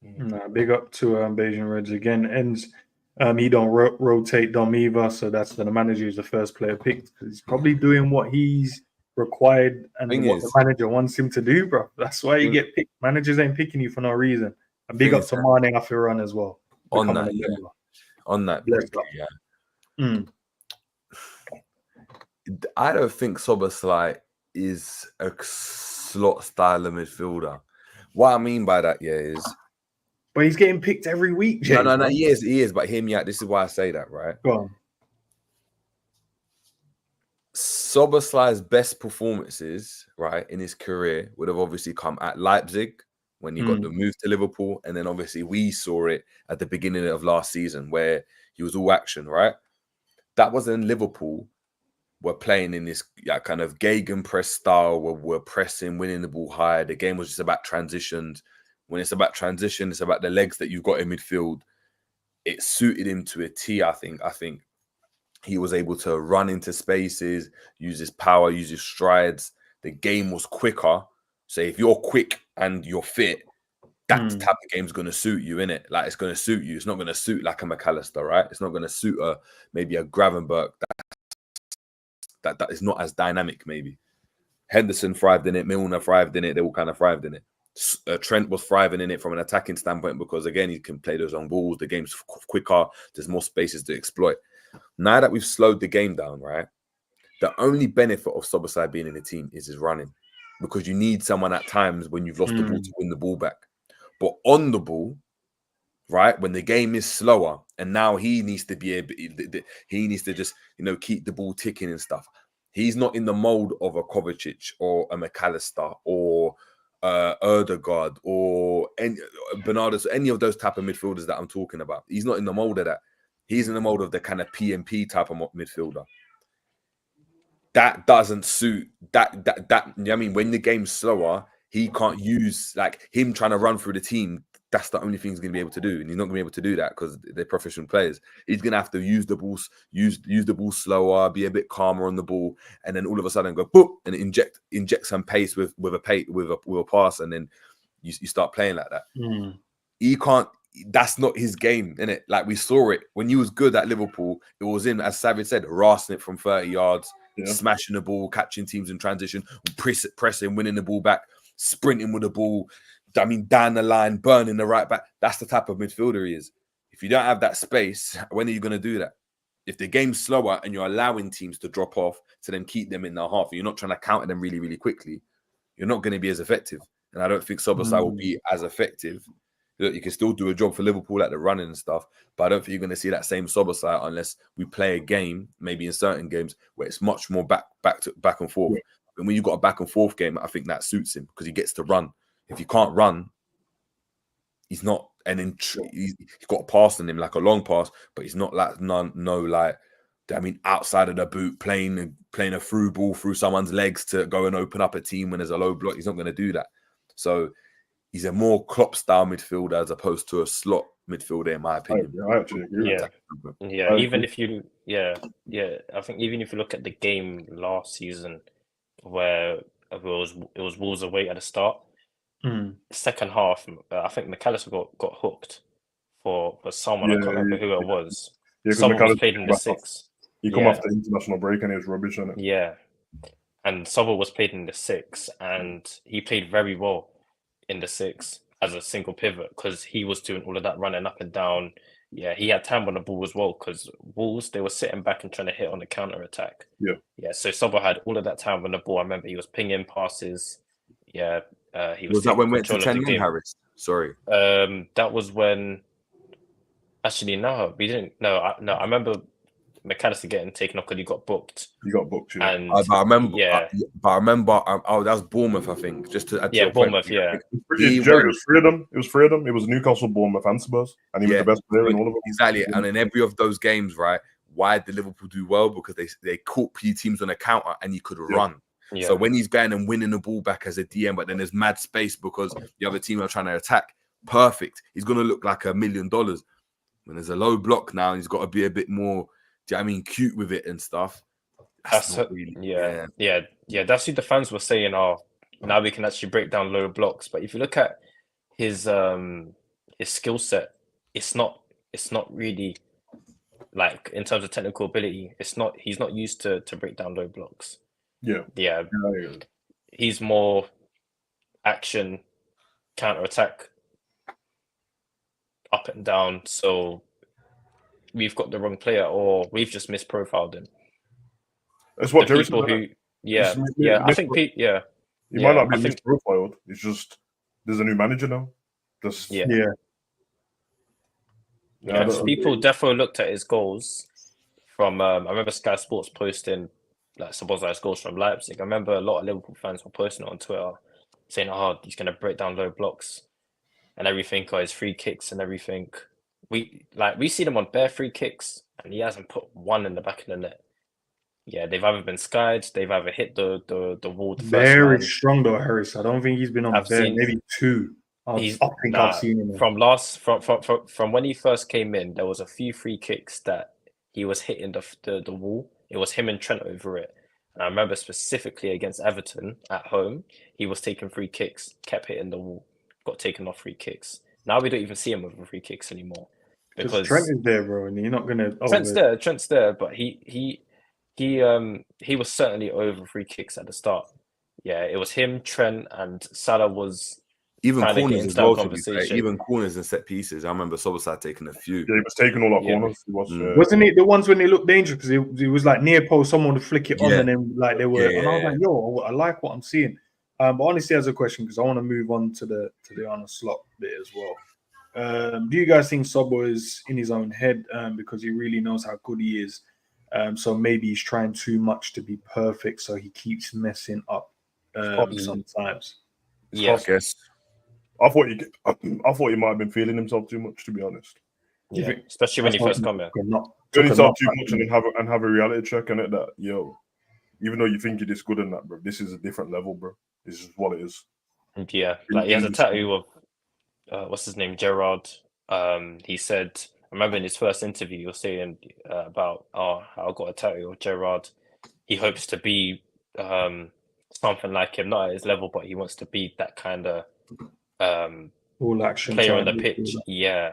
A: Nah, big up to Bayesian Reds again. Endz, he don't rotate Dom either, so that's the manager is the first player picked. He's probably doing what he's required and what the manager wants him to do, bro. That's why you get picked. Managers ain't picking you for no reason. And big up to Mane Afiran as well.
C: On that, I don't think Szoboszlai is a slot style of midfielder. What I mean by that, is.
A: But he's getting picked every week, James.
C: No, he is. But hear me out. This is why I say that, right?
A: Go on.
C: Szoboszlai's best performances, right, in his career would have obviously come at Leipzig when he got the move to Liverpool, and then obviously we saw it at the beginning of last season where he was all action, right? That was in Liverpool. We're playing in this kind of gegenpress style where we're pressing, winning the ball high. The game was just about transitions. When it's about transition, it's about the legs that you've got in midfield. It suited him to a T, I think. I think he was able to run into spaces, use his power, use his strides. The game was quicker. So if you're quick and you're fit, that type of game's going to suit you, innit? Like, it's going to suit you. It's not going to suit like a McAllister, right? It's not going to suit maybe a Gravenberg that is not as dynamic, maybe. Henderson thrived in it. Milner thrived in it. They all kind of thrived in it. Trent was thriving in it from an attacking standpoint because, again, he can play those on balls. The game's quicker. There's more spaces to exploit. Now that we've slowed the game down, right, the only benefit of Szoboszlai being in the team is his running, because you need someone at times when you've lost the ball to win the ball back. But on the ball, right, when the game is slower and now he needs to be able, he needs to just, keep the ball ticking and stuff. He's not in the mold of a Kovacic or a McAllister or Erdegaard or Bernardo, any of those type of midfielders that I'm talking about. He's not in the mold of that. He's in the mold of the kind of PMP type of midfielder. That doesn't suit that. You know what I mean, when the game's slower, he can't use like him trying to run through the team. That's the only thing he's going to be able to do, and he's not going to be able to do that because they're professional players. He's going to have to use the ball, use the ball slower, be a bit calmer on the ball, and then all of a sudden go boop and inject some pace with a pass, and then you start playing like that. He can't. That's not his game, innit? Like we saw it when he was good at Liverpool. It was him, as Savage said, rassing it from 30 yards, smashing the ball, catching teams in transition, pressing, winning the ball back, sprinting with the ball. I mean, down the line, burning the right back. That's the type of midfielder he is. If you don't have that space, when are you going to do that? If the game's slower and you're allowing teams to drop off to then keep them in their half, and you're not trying to counter them really, really quickly, you're not going to be as effective. And I don't think Szoboszlai will be as effective. Look, you can still do a job for Liverpool at the running and stuff, but I don't think you're going to see that same Szoboszlai unless we play a game, maybe in certain games, where it's much more back and forth. Yeah. And when you've got a back and forth game, I think that suits him because he gets to run. If he can't run, he's not. And then he's got a pass on him, like a long pass, but he's not like outside of the boot, playing a through ball through someone's legs to go and open up a team when there's a low block. He's not going to do that. So he's a more Klopp style midfielder as opposed to a Slot midfielder, in my opinion.
B: I actually agree.
D: Yeah. Even if you, I think even if you look at the game last season, where it was Wolves away at the start. Second half, I think McAllister got hooked for someone. I can't remember who it was. Someone was played in the 6.
B: He come off the international break and he was rubbish on it.
D: Yeah, and Szobo was played in the 6, and he played very well in the 6 as a single pivot because he was doing all of that running up and down. Yeah, he had time on the ball as well because Wolves, they were sitting back and trying to hit on the counter attack. Yeah. So Szobo had all of that time on the ball. I remember he was pinging passes. Yeah. He was
C: that when we went to 10 men, Harris? Sorry.
D: That was when. Actually, no, we didn't. No, I remember McAllister getting taken off because he got booked.
B: He got booked, yeah.
D: And
C: but I remember. That was Bournemouth, I think. Just to add to
D: Bournemouth,
C: point.
D: yeah.
B: It was freedom. It was freedom. It was Newcastle, Bournemouth, and Spurs, and he was the best player in all of them.
C: Exactly, and in every of those games, right? Why did Liverpool do well? Because they caught P teams on a counter, and you could run. Yeah. So when he's going and winning the ball back as a DM, but then there's mad space because the other team are trying to attack, perfect. He's going to look like $1 million. When there's a low block now, he's got to be a bit more, cute with it and stuff.
D: That's That's who the fans were saying, now we can actually break down low blocks. But if you look at his skill set, it's not really like in terms of technical ability, he's not used to break down low blocks. Yeah. He's more action, counter attack, up and down. So we've got the wrong player, or we've just misprofiled him.
B: That's what Jerry
D: people
B: said.
D: I think
B: he might not be misprofiled. It's just there's a new manager now.
D: People definitely looked at his goals from. I remember Sky Sports posting like Szoboszlai's goals from Leipzig. I remember a lot of Liverpool fans were posting it on Twitter, saying, he's going to break down low blocks and everything, or his free kicks and everything. We see them on bare free kicks, and he hasn't put one in the back of the net. Yeah, they've either been skied, they've either hit the wall.
A: Very strong though, Harris. I don't think he's been on bare, maybe 2. I've seen him
D: from when he first came in. There was a few free kicks that he was hitting the wall. It was him and Trent over it. And I remember specifically against Everton at home, he was taking free kicks, kept hitting the wall, got taken off free kicks. Now we don't even see him with free kicks anymore. Because
A: Trent is there, bro, and you're not gonna.
D: Trent's there, but he was certainly over free kicks at the start. Yeah, it was him, Trent, and Salah was
C: even corners as well. Even corners and set pieces. I remember Szoboszlai taking a few.
B: Yeah, he was taking all our corners.
A: Wasn't it the ones when they looked dangerous because it was like near post, someone would flick it on, and then like they were. And I was like, yo, I like what I'm seeing. But honestly, as a question, because I want to move on to the Arne Slot bit as well. Do you guys think Szobo is in his own head because he really knows how good he is? So maybe he's trying too much to be perfect, so he keeps messing up sometimes.
D: Yeah,
C: I guess.
B: I thought he might have been feeling himself too much, to be honest.
D: yeah. Especially when he first come here.
B: Feeling himself too much and have a reality check on it that, yo, even though you think you're this good in that, bro, this is a different level, bro. This is what it is.
D: Yeah, like he has a tattoo of what's his name, Gerard. He said, I remember in his first interview, he was saying about how I got a tattoo of Gerard. He hopes to be something like him, not at his level, but he wants to be that kind of
A: all action
D: player on the pitch. Yeah,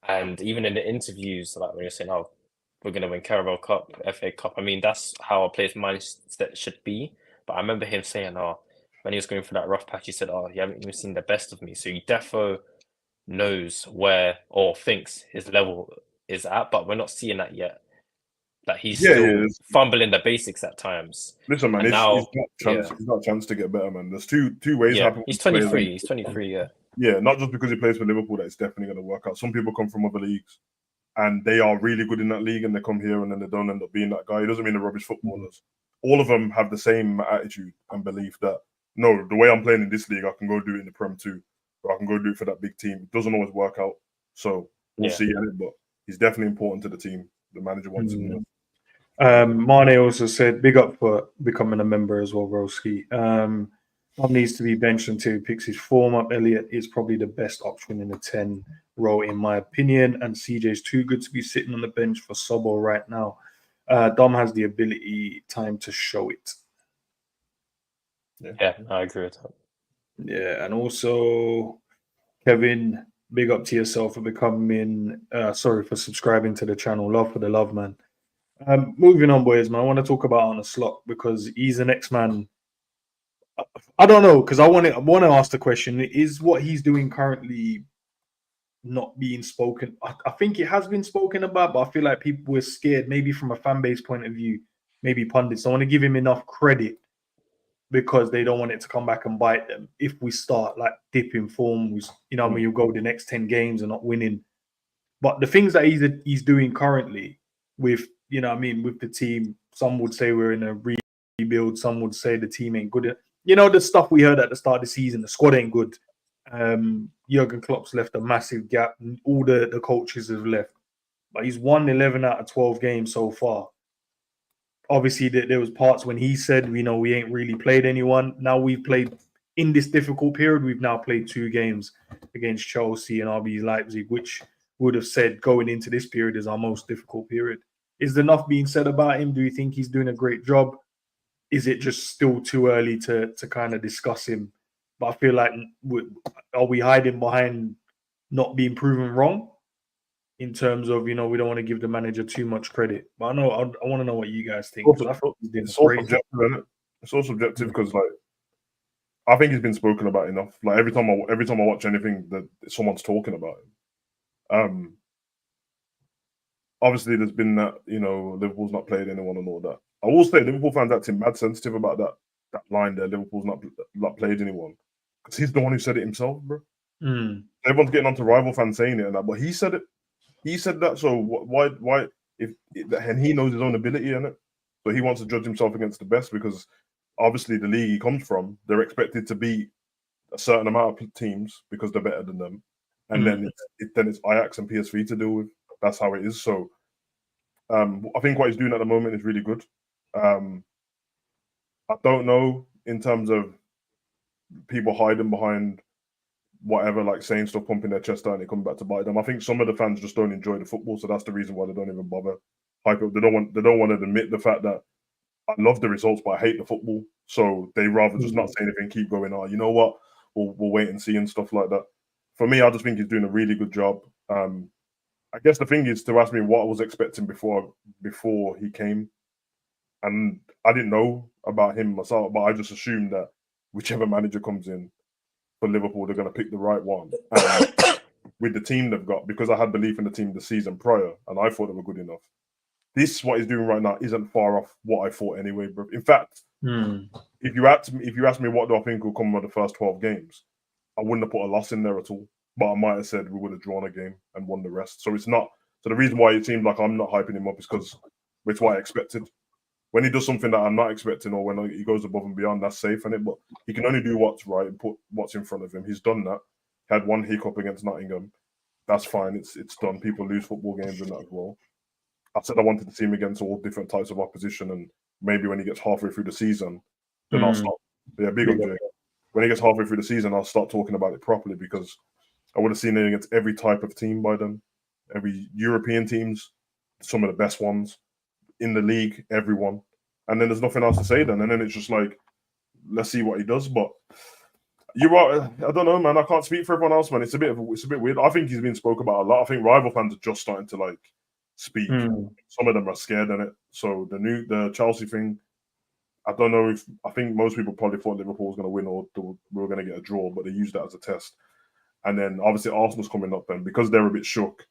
D: and even in the interviews, like when you're saying, "Oh, we're going to win Carabao Cup, FA Cup," I mean, that's how a player's mindset should be. But I remember him saying, "Oh, when he was going through that rough patch, he said, "Oh, you haven't even seen the best of me." So he defo knows where or thinks his level is at, but we're not seeing that yet. Like he's still fumbling the basics at times.
B: Listen, man, he's got a chance to get better, man. There's two ways.
D: Yeah, he's 23. He's 23. Yeah.
B: Yeah, not just because he plays for Liverpool that it's definitely going to work out. Some people come from other leagues and they are really good in that league, and they come here and then they don't end up being that guy. It doesn't mean they're rubbish footballers. All of them have the same attitude and belief that, no, the way I'm playing in this league, I can go do it in the Prem too, or I can go do it for that big team. It doesn't always work out, so we'll see. But he's definitely important to the team. The manager wants him.
A: Mane also said, big up for becoming a member as well, Broski. Tom needs to be benched until he picks his form up. Elliot is probably the best option in the 10 role, in my opinion. And CJ's too good to be sitting on the bench for Sobo right now. Dom has the ability, time to show it.
D: Yeah, I agree with that.
A: Yeah, and also, Kevin, big up to yourself for for subscribing to the channel. Love for the love, man. Moving on, boys, man. I want to talk about Arne Slot because he's an ex-man. I don't know, because I want to ask the question: is what he's doing currently not being spoken? I think it has been spoken about, but I feel like people were scared, maybe from a fan base point of view, maybe pundits. I want to give him enough credit because they don't want it to come back and bite them. If we start like dipping form, when you go the next 10 games and not winning. But the things that he's doing currently with, with the team, some would say we're in a rebuild, some would say the team ain't good. The stuff we heard at the start of the season, the squad ain't good. Jurgen Klopp's left a massive gap. All the coaches have left. But he's won 11 out of 12 games so far. Obviously, there was parts when he said, we ain't really played anyone. Now we've played, in this difficult period, we've now played 2 games against Chelsea and RB Leipzig, which would have said going into this period is our most difficult period. Is there enough being said about him? Do you think he's doing a great job? Is it just still too early to kind of discuss him? But I feel like, are we hiding behind not being proven wrong in terms of, we don't want to give the manager too much credit? But I want to know what you guys think.
B: It's all subjective, isn't it? It's all subjective because, I think he's been spoken about enough. Like every time I watch anything that someone's talking about him. Obviously, there's been that, Liverpool's not played anyone and all that. I will say Liverpool fans acting mad sensitive about that line there. Liverpool's not played anyone because he's the one who said it himself, bro. Everyone's getting onto rival fans saying it and that, but he said it. He said that. So why? And he knows his own ability in it. So he wants to judge himself against the best because obviously the league he comes from, they're expected to beat a certain amount of teams because they're better than them, and then it's Ajax and PSV to deal with. That's how it is. So I think what he's doing at the moment is really good. I don't know in terms of people hiding behind whatever, like saying stuff, pumping their chest out, and it comes back to bite them. I think some of the fans just don't enjoy the football, so that's the reason why they don't even bother hype it. They don't want to admit the fact that I love the results, but I hate the football. So they rather just not say anything, keep going. You know what? We'll wait and see and stuff like that. For me, I just think he's doing a really good job. I guess the thing is to ask me what I was expecting before he came, and I didn't know about him myself, but I just assumed that whichever manager comes in for Liverpool, they're going to pick the right one. And with the team they've got, because I had belief in the team the season prior, and I thought they were good enough. This, what he's doing right now, isn't far off what I thought anyway, bro. In fact, if you ask me what do I think will come of the first 12 games, I wouldn't have put a loss in there at all. But I might have said we would have drawn a game and won the rest. So it's not. So the reason why it seems like I'm not hyping him up is because which is what I expected. When he does something that I'm not expecting, or when he goes above and beyond, that's safe in it. But he can only do what's right and put what's in front of him. He's done that. He had one hiccup against Nottingham. That's fine. It's done. People lose football games and that as well. I said I wanted to see him against all different types of opposition, and maybe when he gets halfway through the season, then I'll start. Yeah, big on Jay. When he gets halfway through the season, I'll start talking about it properly, because I would have seen it against every type of team by then. Every European teams, some of the best ones in the league, everyone. And then there's nothing else to say then. And then it's just like, let's see what he does. But you're right. I don't know, man. I can't speak for everyone else, man. It's a bit weird. I think he's been spoke about a lot. I think rival fans are just starting to like speak. Some of them are scared in it. So the Chelsea thing, I don't know if I think most people probably thought Liverpool was going to win or we were going to get a draw, but they used that as a test. And then obviously Arsenal's coming up then, because they're a bit shook.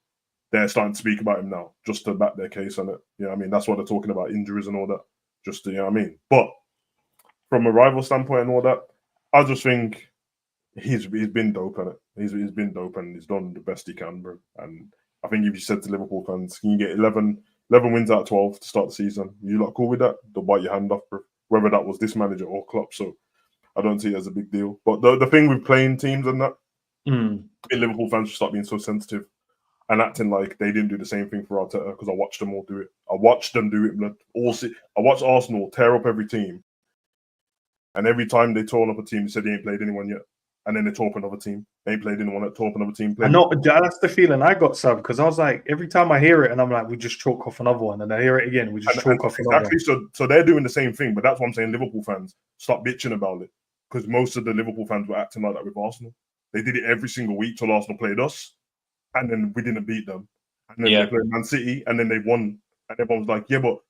B: They're starting to speak about him now, just to back their case on it. You know what I mean? That's why they're talking about injuries and all that. Just to, you know what I mean? But from a rival standpoint and all that, I just think he's been dope at it. He's been dope and he's done the best he can, bro. And I think if you said to Liverpool fans, can you get 11 wins out of 12 to start the season? You lot cool with that? They'll bite your hand off, bro. Whether that was this manager or Klopp. So I don't see it as a big deal. But the thing with playing teams and that, Liverpool fans should start being so sensitive and acting like they didn't do the same thing for Arteta, because I watched them all do it. I watched them do it. I watched Arsenal tear up every team. And every time they tore up a team, they said they ain't played anyone yet. And then they tore up another team. They ain't played anyone, tore up another team.
A: I know, that's the feeling I got, Sav, because I was like, every time I hear it, and I'm like, we just chalk off another one. And I hear it again, we just chalk off another one.
B: Exactly. So they're doing the same thing. But that's what I'm saying, Liverpool fans, stop bitching about it. Because most of the Liverpool fans were acting like that with Arsenal. They did it every single week till Arsenal played us. And then we didn't beat them. And then they played Man City, and then they won. And everyone was like, but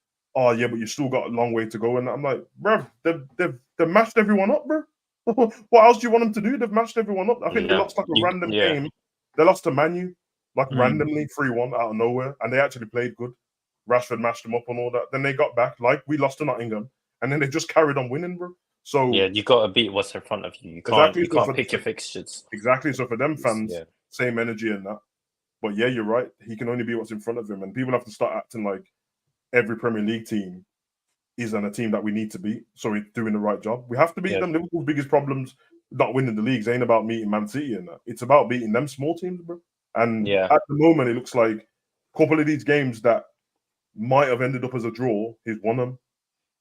B: you still got a long way to go. And I'm like, bruv, they've mashed everyone up, bro. What else do you want them to do? They've mashed everyone up. I think they lost like a random game. They lost to Man U, like randomly 3-1 out of nowhere. And they actually played good. Rashford mashed them up and all that. Then they got back, like we lost to Nottingham. And then they just carried on winning, bro. So
D: yeah, you got to beat what's in front of you. You can't pick your fixtures.
B: Exactly. So for them fans, same energy and that. But yeah, you're right. He can only be what's in front of him. And people have to start acting like every Premier League team isn't a team that we need to beat. So we're doing the right job. We have to beat them. Liverpool's biggest problems not winning the leagues ain't about meeting Man City and that. It's about beating them small teams, bro. And at the moment, it looks like a couple of these games that might have ended up as a draw, he's won them,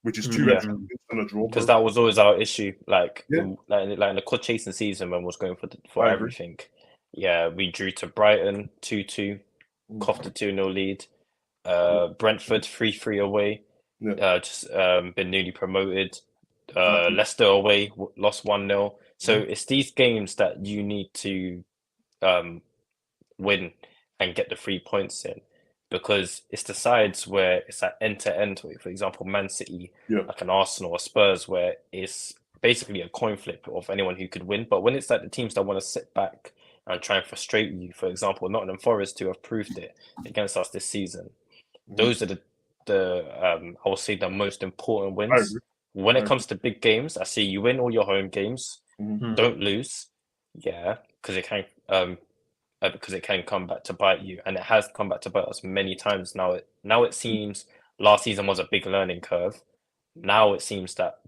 B: which is 2 extra points than a draw.
D: Because that was always our issue. Like in the cut chasing season when we was going for everything. Yeah, we drew to Brighton 2-2, coughed a 2-0 lead. Brentford 3-3 away. Just been newly promoted. Leicester away, lost 1-0. So it's these games that you need to win and get the 3 points in, because it's the sides where it's like end to end. For example, Man City, like an Arsenal or Spurs, where it's basically a coin flip of anyone who could win. But when it's like the teams that want to sit back and try and frustrate you, for example, Nottingham Forest, who have proved it against us this season, those are the I would say the most important wins. When it comes to big games, I see you win all your home games, don't lose, because it can come back to bite you, and it has come back to bite us many times now. It seems last season was a big learning curve. Now it seems that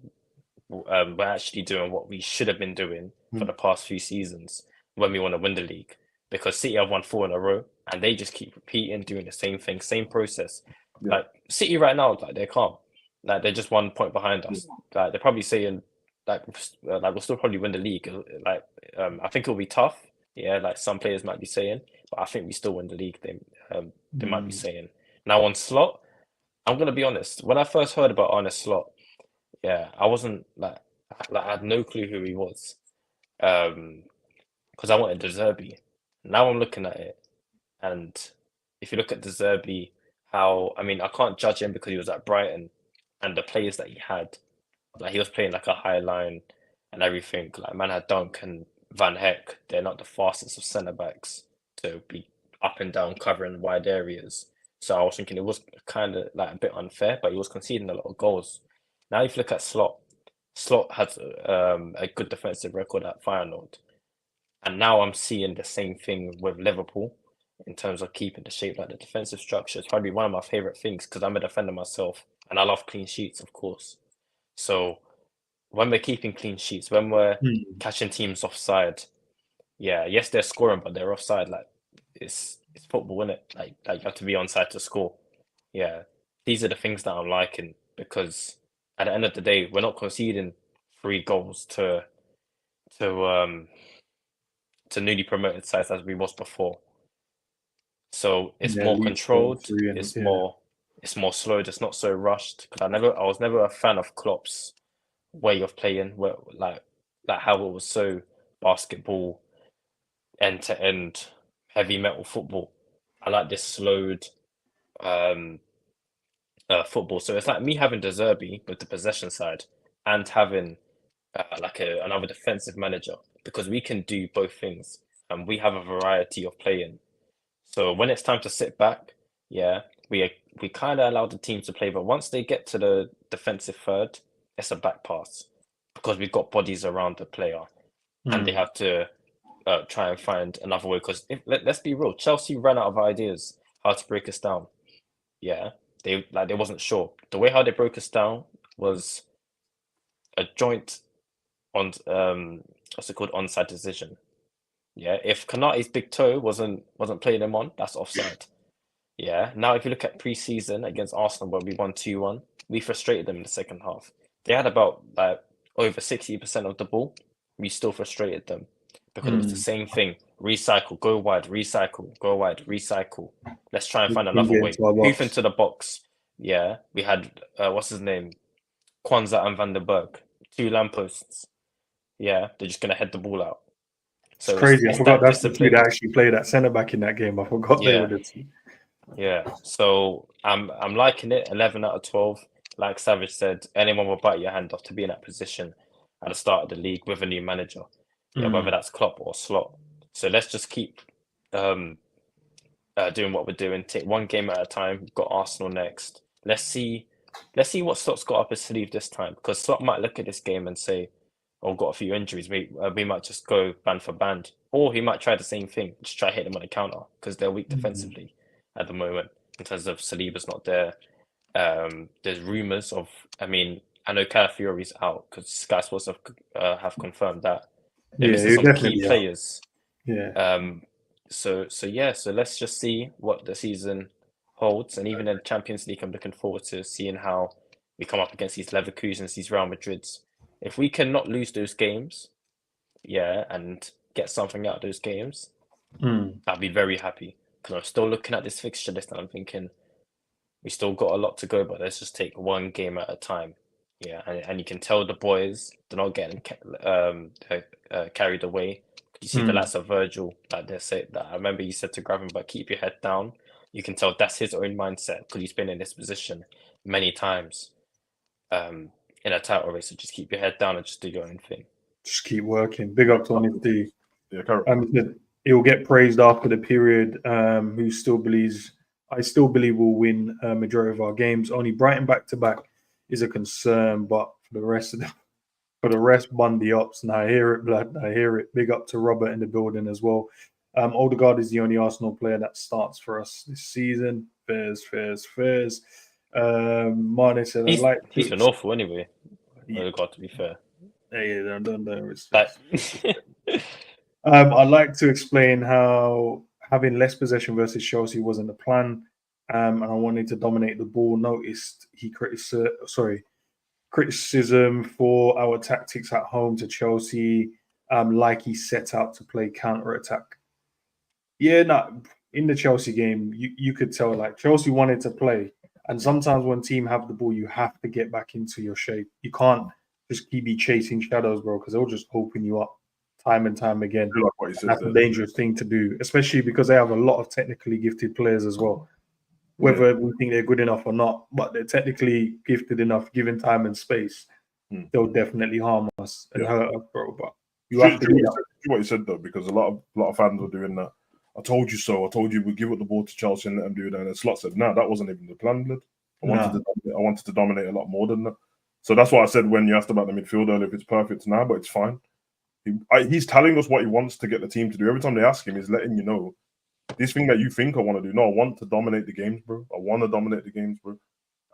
D: we're actually doing what we should have been doing for the past few seasons when we want to win the league, because City have won 4 in a row and they just keep repeating, doing the same thing, same process. Like City right now, like they're calm, like they're just 1 point behind us. Like they're probably saying, like we'll still probably win the league. Like I think it'll be tough. Yeah, like some players might be saying, but I think we still win the league. They might be saying. Now on Slot, I'm gonna be honest. When I first heard about Arne Slot, I wasn't like I had no clue who he was, because I wanted De Zerbi. Now I'm looking at it, and if you look at De Zerbi, I can't judge him because he was at Brighton, and the players that he had, like he was playing like a high line and everything. Like man had Dunk and Van Heck. They're not the fastest of centre backs to be up and down covering wide areas. So I was thinking it was kind of like a bit unfair, but he was conceding a lot of goals. Now if you look at Slot has a good defensive record at Feyenoord. And now I'm seeing the same thing with Liverpool, in terms of keeping the shape. Like the defensive structure is probably one of my favorite things because I'm a defender myself and I love clean sheets, of course. So when we're keeping clean sheets, when we're catching teams offside, yes, they're scoring, but they're offside. Like it's football, isn't it? Like you have to be onside to score. Yeah, these are the things that I'm liking because at the end of the day, we're not conceding 3 goals to newly promoted sides as we was before. So it's more controlled. It's more slowed. It's not so rushed. Because I was never a fan of Klopp's way of playing, where like how it was so basketball, end to end, heavy metal football. I like this slowed football. So it's like me having De Zerbi with the possession side and having another defensive manager because we can do both things and we have a variety of playing. So when it's time to sit back, we kind of allow the team to play, but once they get to the defensive third, it's a back pass because we've got bodies around the player and they have to try and find another way. Because let's be real, Chelsea ran out of ideas how to break us down. Yeah, they wasn't sure. The way how they broke us down was a joint on what's it called, onside decision. Yeah, if Konate's big toe wasn't playing him on, that's offside. Yeah. Now if you look at pre-season against Arsenal where we won 2-1, we frustrated them in the second half. They had about over 60% of the ball. We still frustrated them because it was the same thing. Recycle, go wide, recycle, go wide, recycle. Let's try and find another way. Move into the box. Yeah. We had what's his name? Kwanzaa and Van der Berg. 2 lampposts. Yeah, they're just gonna head the ball out.
A: So it's crazy. I forgot that's the 2 that actually played at centre back in that game. I forgot they were the 2.
D: Yeah. So I'm liking it. 11 out of 12. Like Savage said, anyone will bite your hand off to be in that position at the start of the league with a new manager. Yeah, whether that's Klopp or Slot. So let's just keep doing what we're doing. Take one game at a time. We've got Arsenal next. Let's see what Slot's got up his sleeve this time because Slot might look at this game and say, "Oh, got a few injuries. We might just go band for band," or he might try the same thing, just try hit them on the counter because they're weak defensively at the moment in terms of Saliba's not there. There's rumours of. I mean, I know Calafiori's out because Sky Sports have confirmed that they're missing some key players.
A: Yeah.
D: So let's just see what the season holds, and even in the Champions League, I'm looking forward to seeing how we come up against these Leverkusens, these Real Madrids. If we cannot lose those games, and get something out of those games, I'll be very happy. Because I'm still looking at this fixture list and I'm thinking we still got a lot to go, but let's just take one game at a time. Yeah, and you can tell the boys they're not getting carried away. You see the likes of Virgil, like they say that. I remember you said to grab him, but keep your head down. You can tell that's his own mindset because he's been in this position many times. In a title race, so just keep your head down and just do your own thing.
A: Just keep working. Big up to Honesty.
B: Yeah, correct.
A: He'll get praised after the period. I still believe we'll win a majority of our games. Only Brighton back-to-back is a concern, but for the rest, Bundy ups. And I hear it, blood. I hear it. Big up to Robert in the building as well. Odegaard is the only Arsenal player that starts for us this season. Fairs. Marne said,
D: he's been awful anyway. Odegaard, to be fair.
A: Yeah, don't. I'd like to explain how having less possession versus Chelsea wasn't the plan, and I wanted to dominate the ball. Noticed he criticism for our tactics at home to Chelsea, like he set out to play counter-attack. Yeah, no, in the Chelsea game, you could tell like Chelsea wanted to play. And sometimes when team have the ball, you have to get back into your shape. You can't just keep chasing shadows, bro, because they'll just open you up time and time again.
B: Like
A: that's a dangerous thing to do, especially because they have a lot of technically gifted players as well. Whether we think they're good enough or not, but they're technically gifted enough, given time and space, they'll definitely harm us and hurt us, bro. But you have to do
B: what you said though, because a lot of fans are doing that. I told you so. I told you we'd give up the ball to Chelsea and let them do that. And Slot said, "No, that wasn't even the plan, lad. I wanted to dominate a lot more than that." So that's why I said when you asked about the midfield earlier, if it's perfect now, but it's fine. He's telling us what he wants to get the team to do. Every time they ask him, he's letting you know this thing that you think I want to do. No, I want to dominate the games, bro. I want to dominate the games, bro.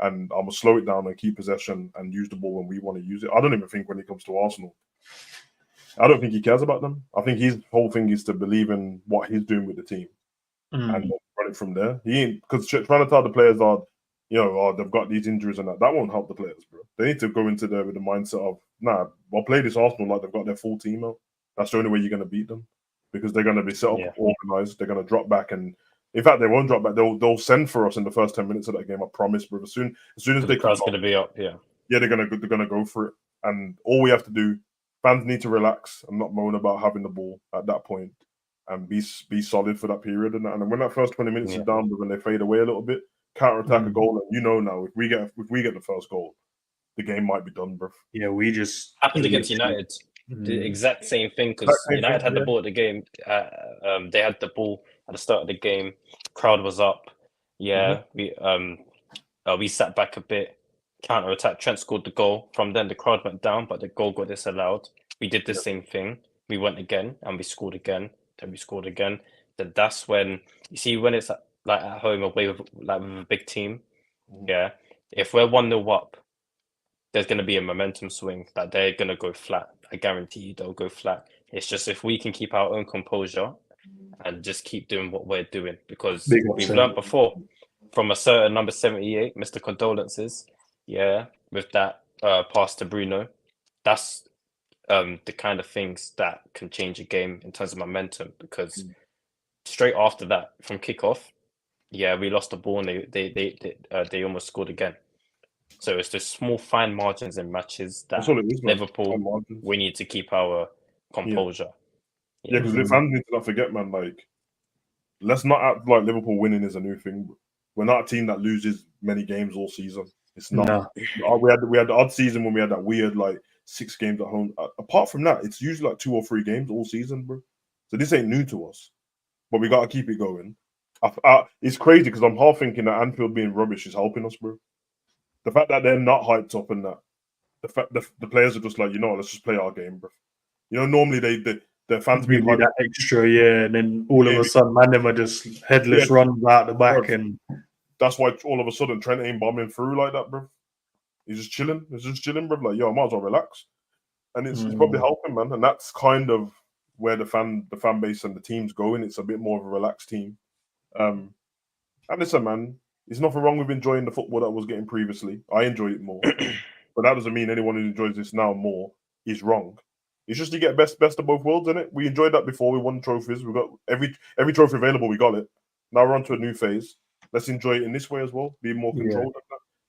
B: And I'm gonna slow it down and keep possession and use the ball when we want to use it. I don't even think when it comes to Arsenal, I don't think he cares about them. I think his whole thing is to believe in what he's doing with the team and run it from there. He ain't because trying to tell the players are, they've got these injuries and that won't help the players, bro. They need to go into there with the mindset of, nah, I'll play this Arsenal like they've got their full team out. That's the only way you're going to beat them because they're going to be set up, organized. They're going to drop back, and in fact, they won't drop back. They'll send for us in the first 10 minutes of that game. I promise, bro. As soon as they
D: crowd's going to be up,
B: they're going to go for it. And all we have to do, fans need to relax and not moan about having the ball at that point and be solid for that period. And when that first 20 minutes is down, when they fade away a little bit, counter attack a goal, and now if we get the first goal, the game might be done, bro.
A: Yeah, we just
D: happened against United. The exact same thing because United had the ball at the game. They had the ball at the start of the game. Crowd was up. We sat back a bit. Counter attack. Trent scored the goal. From then the crowd went down, but the goal got disallowed. We did the same thing. We went again and we scored again. Then we scored again. Then that's when you see when it's like at home away with a big team. Yeah, if we're 1-0 up, there's going to be a momentum swing that they're going to go flat. I guarantee you they'll go flat. It's just if we can keep our own composure and just keep doing what we're doing, because we've learned before from a certain number 78, Mr. Condolences, with that pass to Bruno. That's the kind of things that can change a game in terms of momentum, because straight after that, from kickoff, we lost the ball and they almost scored again. So it's just small, fine margins in matches that Liverpool, we need to keep our composure.
B: Yeah, because the fans need to not forget, man, like, let's not act like Liverpool winning is a new thing. We're not a team that loses many games all season. It's not. No. We had the odd season when we had that weird, like, 6 games at home. Apart from that, it's usually like 2 or 3 games all season, bro. So this ain't new to us. But we got to keep it going. It's crazy because I'm half thinking that Anfield being rubbish is helping us, bro. The fact that they're not hyped up and that the players are just like, let's just play our game, bro. Normally the fans being
A: that extra, and then all of a sudden, man, are just headless runs out the back, and
B: that's why all of a sudden Trent ain't bombing through like that, bro. He's just chilling. He's just chilling, bro. Like, I might as well relax, and it's probably helping, man. And that's kind of where the fan base and the team's going. It's a bit more of a relaxed team. And listen, man. There's nothing wrong with enjoying the football that I was getting previously. I enjoy it more. But that doesn't mean anyone who enjoys this now more is wrong. It's just you get best of both worlds, innit? We enjoyed that before. We won trophies. We got every trophy available, we got it. Now we're on to a new phase. Let's enjoy it in this way as well. Be more controlled.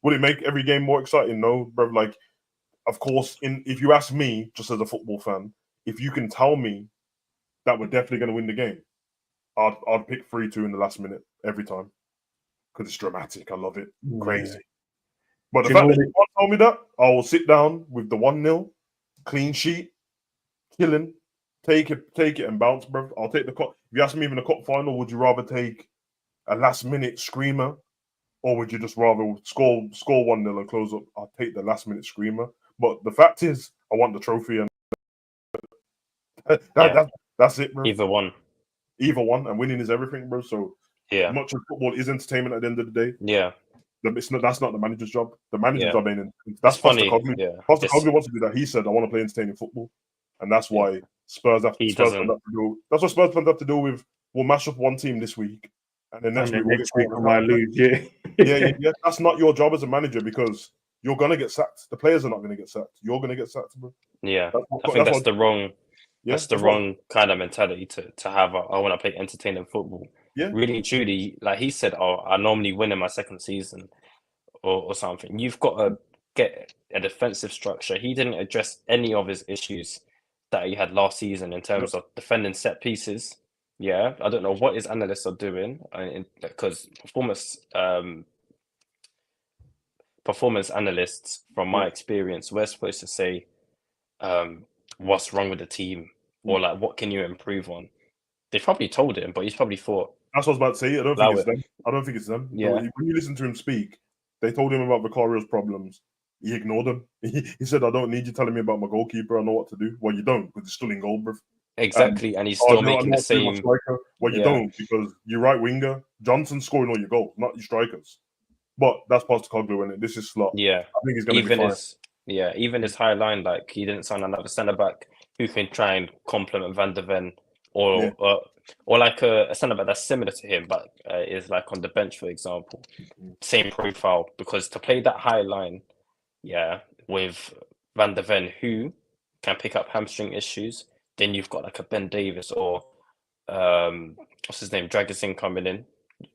B: Would it make every game more exciting? No, bro. Like, of course, if you ask me, just as a football fan, if you can tell me that we're definitely going to win the game, I'd pick 3-2 in the last minute every time. Because it's dramatic. I love it. Crazy. But the fact that you can't tell me that, I will sit down with the 1-0, clean sheet, killing, take it and bounce, bro. I'll take the cup. If you ask me even a cup final, would you rather take a last minute screamer, or would you just rather score 1-0 and close up? I'll take the last minute screamer. But the fact is, I want the trophy, and that's it, bro.
D: Either one,
B: and winning is everything, bro. So much of football is entertainment at the end of the day. That's not the manager's job. The manager's job ain't. That's funny. Postecoglou wants to do that. He said, "I want to play entertaining football," and that's why Spurs have to do. That's what Spurs have to do with. We'll mash up one team this week, and then next week
A: we might lose.
B: Yeah. That's not your job as a manager, because you're gonna get sacked. The players are not gonna get sacked. You're gonna get sacked, bro.
D: Yeah, I think that's the wrong. That's the wrong kind of mentality to have. I want to play entertaining football.
B: Yeah.
D: Really and truly, like he said, I normally win in my second season or something. You've got to get a defensive structure. He didn't address any of his issues that he had last season in terms of defending set pieces. Yeah, I don't know what his analysts are doing, because performance analysts, from my experience, we're supposed to say what's wrong with the team, or like what can you improve on. They probably told him, but he's probably thought.
B: That's what I was about to say. I don't think it's them.
D: Yeah.
B: When you listen to him speak, they told him about Vicario's problems. He ignored them. He said, "I don't need you telling me about my goalkeeper. I know what to do." Well, you don't, because he's still in goal, bro.
D: Exactly, and he's still making the same.
B: Striker. Well, you don't, because you're right winger. Johnson's scoring all your goals, not your strikers. But that's Postecoglou, isn't it? This is Slot.
D: Yeah,
B: I think he's going to be fine.
D: Even his high line, like he didn't sign another centre back who can try and complement Van der Ven, or like a centre back that's similar to him, but is like on the bench, for example, same profile. Because to play that high line, with Van der Ven, who can pick up hamstring issues, then you've got like a Ben Davis or what's his name, Dragusin coming in.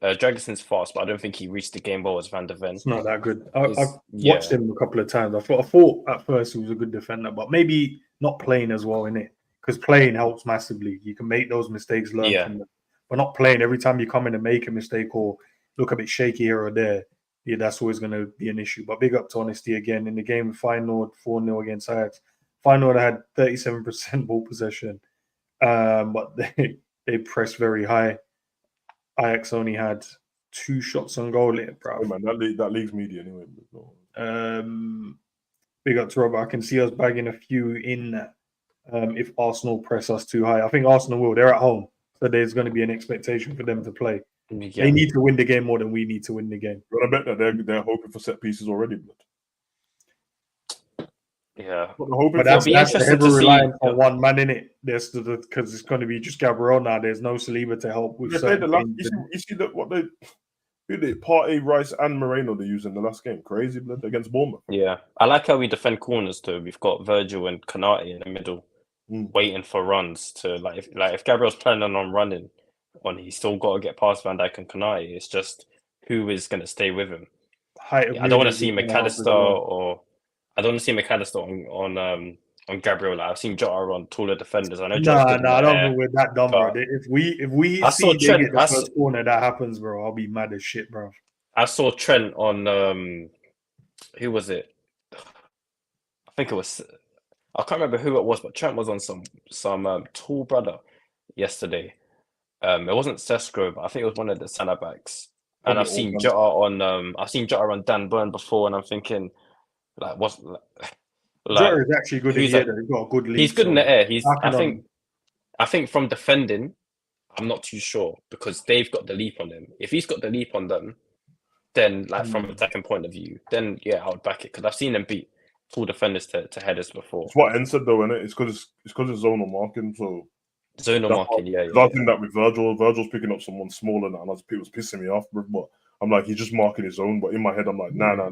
D: Dragusin's fast, but I don't think he reached the game well as Van der Ven.
A: It's not that good. I've watched him a couple of times. I thought at first he was a good defender, but maybe not playing as well in it, because playing helps massively. You can make those mistakes, learn from them. But not playing, every time you come in and make a mistake or look a bit shaky here or there, that's always going to be an issue. But big up to Honesty again. In the game, Feyenoord 4-0 against Ajax. Feyenoord had 37% ball possession, but they pressed very high. Ajax only had 2 shots on goal, bro.
B: Oh, man, that league's media anyway.
A: Big up to Robert. I can see us bagging a few in if Arsenal press us too high. I think Arsenal will. They're at home, so there's going to be an expectation for them to play. They need to win the game more than we need to win the game.
B: But I bet that they're hoping for set pieces already, blood.
D: Yeah,
A: but that's the heavy reliance on one man in it. There's because it's going to be just Gabriel now. There's no Saliba to help with.
B: You see what they Partey, Rice, and Moreno they used in the last game. Crazy, blood, against Bournemouth.
D: Yeah, I like how we defend corners too. We've got Virgil and Konate in the middle, waiting for runs to if Gabriel's planning on running, he's still got to get past Van Dijk and Konate. It's just who is going to stay with him. I don't want to see McAllister or. I don't want to see McAllister on Gabriel. Like, I've seen Jota on taller defenders. I know.
A: I don't think we're that dumb, bro. If we see Trent get the first corner that happens, bro, I'll be mad as shit, bro.
D: I saw Trent on who was it? I think it was. I can't remember who it was, but Trent was on some tall brother yesterday. It wasn't Sesko, but I think it was one of the centre backs. And I've seen Jota on Dan Burn before, and I'm thinking. Jota
A: is actually good in the air. He's got a good lead.
D: He's good in the air. I think from defending, I'm not too sure because they've got the leap on him. If he's got the leap on them, then from an attacking point of view, then I would back it because I've seen them beat full defenders to headers before.
B: It's what Endz said though, isn't it? It's because it's zonal marking. So
D: zonal marking,
B: I think that with Virgil's picking up someone smaller now, and it was pissing me off. But I'm like, he's just marking his own. But in my head, I'm like, nah.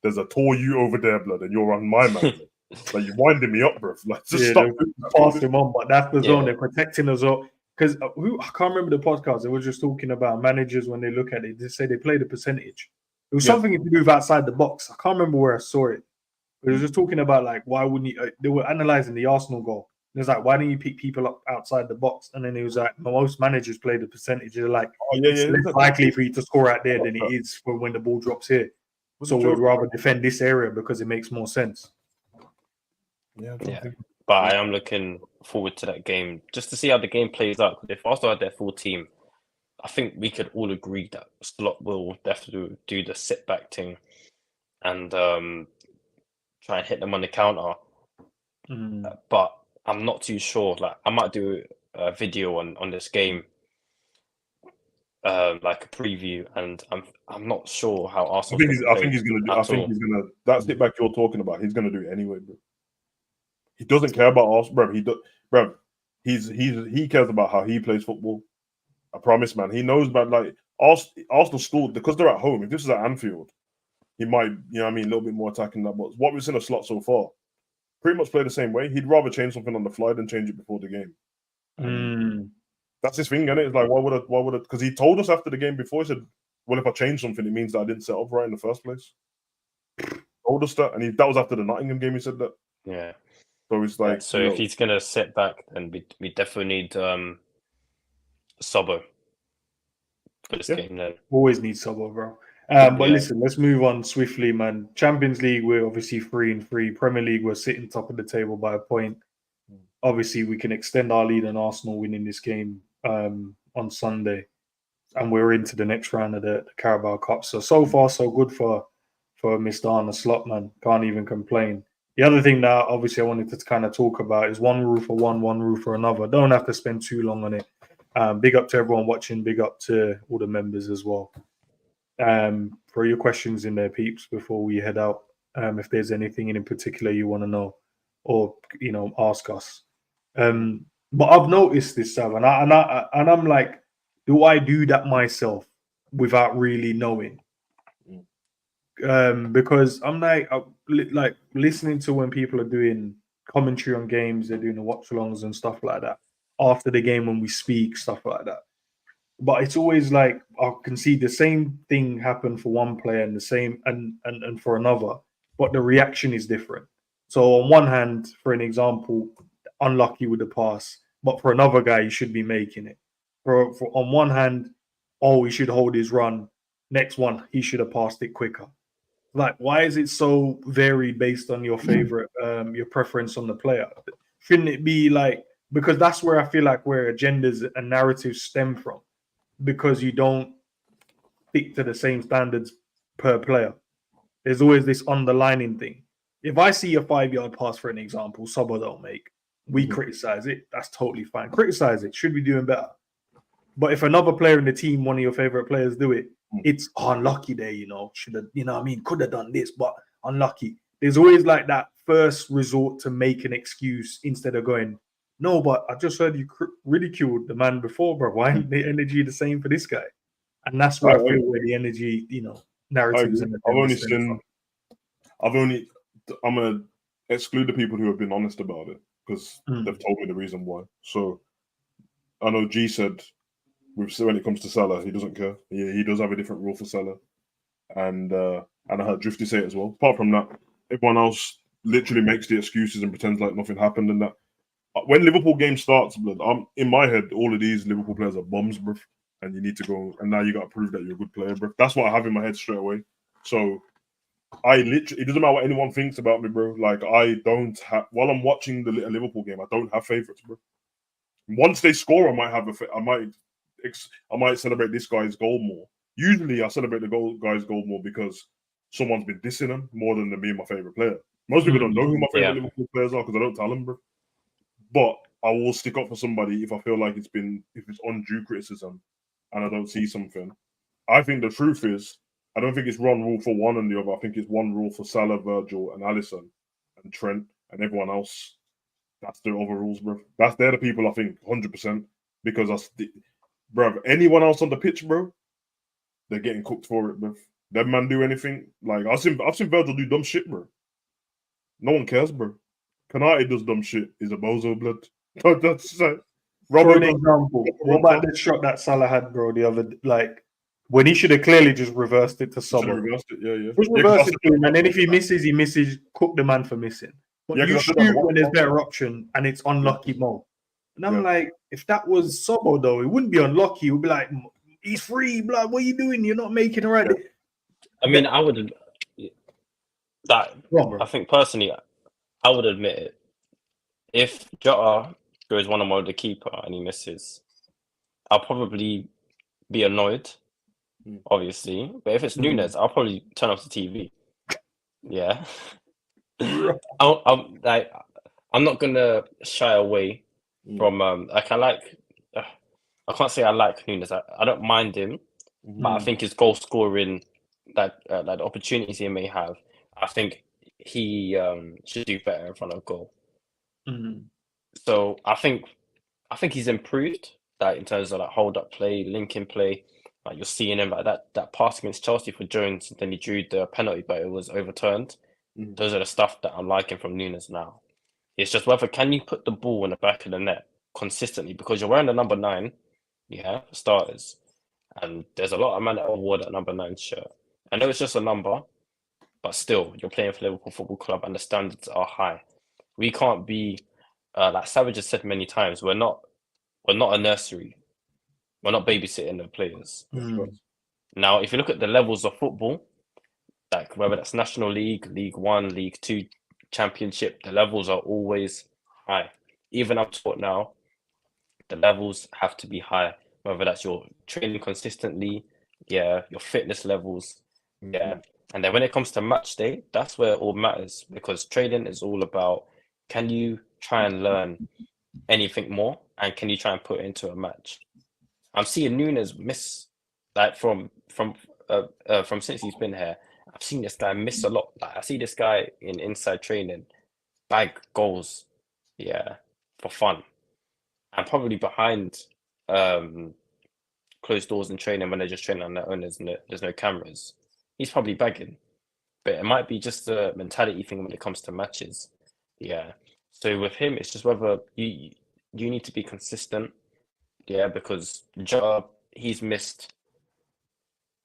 B: There's a tall you over there, blood, and you're on my man. Like, you're winding me up, bro. Like, just stop.
A: Pass him on, but that's the zone. They're protecting us all. Because I can't remember the podcast. They were just talking about managers when they look at it. They say they play the percentage. It was something to do with outside the box. I can't remember where I saw it. But it was just talking about, like, why wouldn't you... they were analysing the Arsenal goal. It was like, why don't you pick people up outside the box? And then it was like, most managers play the percentage. They're like, it's less likely for you to score out there than it is for when the ball drops here. So we'd rather defend this area because it makes more sense.
D: Yeah. But I am looking forward to that game just to see how the game plays out. If Arsenal had their full team, I think we could all agree that Slot will definitely do the sit back thing and try and hit them on the counter. But I'm not too sure. Like, I might do a video on this game. Like a preview, and I'm not sure how Arsenal.
B: I think he's gonna that sit back you're talking about. He's gonna do it anyway, bro. He doesn't care about Arsenal, bro. He cares about how he plays football. I promise, man. He knows about like Arsenal scored because they're at home. If this is at Anfield, he might, a little bit more attacking that. But what we've seen a Slot so far, pretty much play the same way. He'd rather change something on the fly than change it before the game. That's his thing, isn't it? It's like, why would I? Because he told us after the game before, he said, well, if I change something, it means that I didn't set up right in the first place. Told us that. And that was after the Nottingham game, he said that.
D: Yeah.
B: So it's like...
D: So if he's going to sit back, then we definitely need Sobo for this game then.
A: Always need Sobo, bro. But listen, let's move on swiftly, man. Champions League, we're obviously 3-3. Premier League, we're sitting top of the table by a point. Obviously, we can extend our lead on Arsenal winning this game on Sunday, and we're into the next round of the Carabao Cup. So far, so good for Mr. Arne Slot, man. Can't even complain. The other thing that obviously I wanted to kind of talk about is one rule for one rule for another. Don't have to spend too long on it. Big up to everyone watching. Big up to all the members as well. Throw your questions in there, peeps, before we head out. If there's anything in particular you want to know, or ask us. But I've noticed this, Sav, and I'm like, do I do that myself without really knowing? Because I'm like listening to when people are doing commentary on games, they're doing the watch-alongs and stuff like that after the game when we speak, stuff like that. But it's always like I can see the same thing happen for one player and the same and for another, but the reaction is different. So on one hand, for an example, unlucky with the pass, but for another guy, he should be making it. For on one hand, oh, he should hold his run. Next one, he should have passed it quicker. Like, why is it so varied based on your favorite, your preference on the player? Shouldn't it be like, because that's where I feel like where agendas and narratives stem from, because you don't stick to the same standards per player. There's always this underlining thing. If I see a 5-yard pass, for an example, Sobo don't make, we criticize it. That's totally fine. Criticize it. Should be doing better. But if another player in the team, one of your favorite players, do it, it's unlucky there, should have, could have done this, but unlucky. There's always like that first resort to make an excuse instead of going, no, but I just heard you ridiculed the man before, bro. Why ain't the energy the same for this guy? And that's where I feel where the energy, narratives.
B: I'm gonna exclude the people who have been honest about it because they've told me the reason why. So I know G said when it comes to Salah, he doesn't care. He does have a different rule for Salah, and I heard Drifty say it as well. Apart from that, everyone else literally makes the excuses and pretends like nothing happened. And that when Liverpool game starts, blood, I'm in my head, all of these Liverpool players are bums, bruv, and you need to go. And now you got to prove that you're a good player, bruv. That's what I have in my head straight away. So it doesn't matter what anyone thinks about me, bro. Like I don't have, while I'm watching the Liverpool game, I don't have favorites, bro. Once they score, I might celebrate this guy's goal more. Usually, I celebrate the guy's goal more because someone's been dissing him more than me and my favorite player. Most people don't know who my favorite Liverpool players are because I don't tell them, bro. But I will stick up for somebody if I feel like if it's undue criticism and I don't see something. I think the truth is, I don't think it's one rule for one and the other. I think it's one rule for Salah, Virgil, and Alisson, and Trent, and everyone else. That's the other rules, bro. They're the people I think 100% because bro, anyone else on the pitch, bro, they're getting cooked for it, bro. That man do anything like I've seen Virgil do dumb shit, bro. No one cares, bro. Kanate does dumb shit. He's a bozo, blood. That's like,
A: for an example, what about the shot that Salah had, bro? The other when he should have clearly just reversed it to Sobo.
B: Reversed it, yeah.
A: Just reverse it to him, and then if he misses, cook the man for missing. But you shoot when there's better option, and it's unlucky more. And I'm like, if that was Sobo, though, it wouldn't be unlucky. It would be like, he's free, blood. What are you doing? You're not making it right.
D: I mean, I would. I think personally, I would admit it. If Jota goes one on one with the keeper and he misses, I'll probably be annoyed, obviously. But if it's Nunes, I'll probably turn off the TV. Yeah. I'm not gonna shy away from I can't say I like Nunes. I don't mind him, but I think his goal scoring, the opportunities he may have, I think he should do better in front of goal. So I think he's improved in terms of hold up play, linking play. Like you're seeing him that pass against Chelsea for Jones, then he drew the penalty, but it was overturned. Those are the stuff that I'm liking from Nunes now. It's just whether can you put the ball in the back of the net consistently, because you're wearing the number 9, for starters, and there's a lot of men that award that number 9 shirt. I know it's just a number, but still, you're playing for Liverpool Football Club, and the standards are high. We can't be like Savage has said many times. We're not a nursery. We're not babysitting the players. Now, if you look at the levels of football, like whether that's National League, League 1, League 2, Championship, the levels are always high. Even up to now, the levels have to be high. Whether that's your training consistently, your fitness levels, And then when it comes to match day, that's where it all matters, because training is all about, can you try and learn anything more, and can you try and put it into a match? I'm seeing Nunes miss, like from since he's been here. I've seen this guy miss a lot. Like, I see this guy in inside training bag goals, for fun, and probably behind closed doors in training when they're just training on their own. There's no cameras. He's probably bagging, but it might be just a mentality thing when it comes to matches. Yeah. So with him, it's just whether you need to be consistent. Yeah, because Jota, he's missed